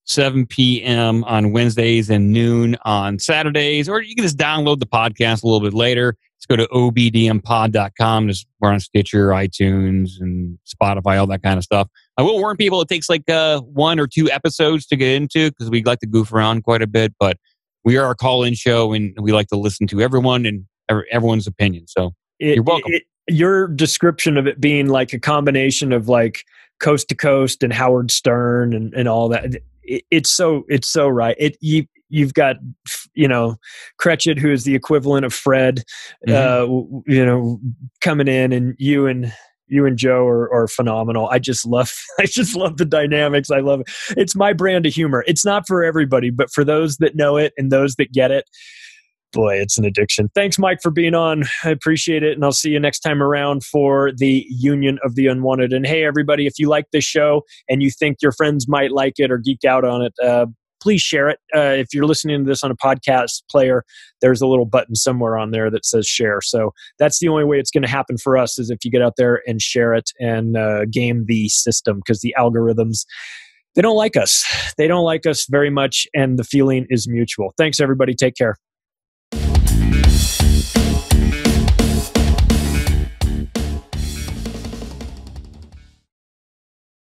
7 p.m. on Wednesdays and noon on Saturdays, or you can just download the podcast a little bit later. Just go to obdmpod.com. We're on Stitcher, iTunes, and Spotify, all that kind of stuff. I will warn people it takes like 1 or 2 episodes to get into because we like to goof around quite a bit, but we are a call-in show, and we like to listen to everyone and everyone's opinion. So you're welcome. Your description of it being like a combination of like Coast to Coast and Howard Stern and all that, it's so right. You've got, Cretchit, who is the equivalent of Fred, coming in, and you and Joe are phenomenal. I just love the dynamics. I love it. It's my brand of humor. It's not for everybody, but for those that know it and those that get it, boy, it's an addiction. Thanks, Mike, for being on. I appreciate it. And I'll see you next time around for the Union of the Unwanted. And hey, everybody, if you like this show and you think your friends might like it or geek out on it, please share it. If you're listening to this on a podcast player, there's a little button somewhere on there that says share. So that's the only way it's going to happen for us, is if you get out there and share it and game the system, because the algorithms, they don't like us. They don't like us very much, and the feeling is mutual. Thanks, everybody. Take care.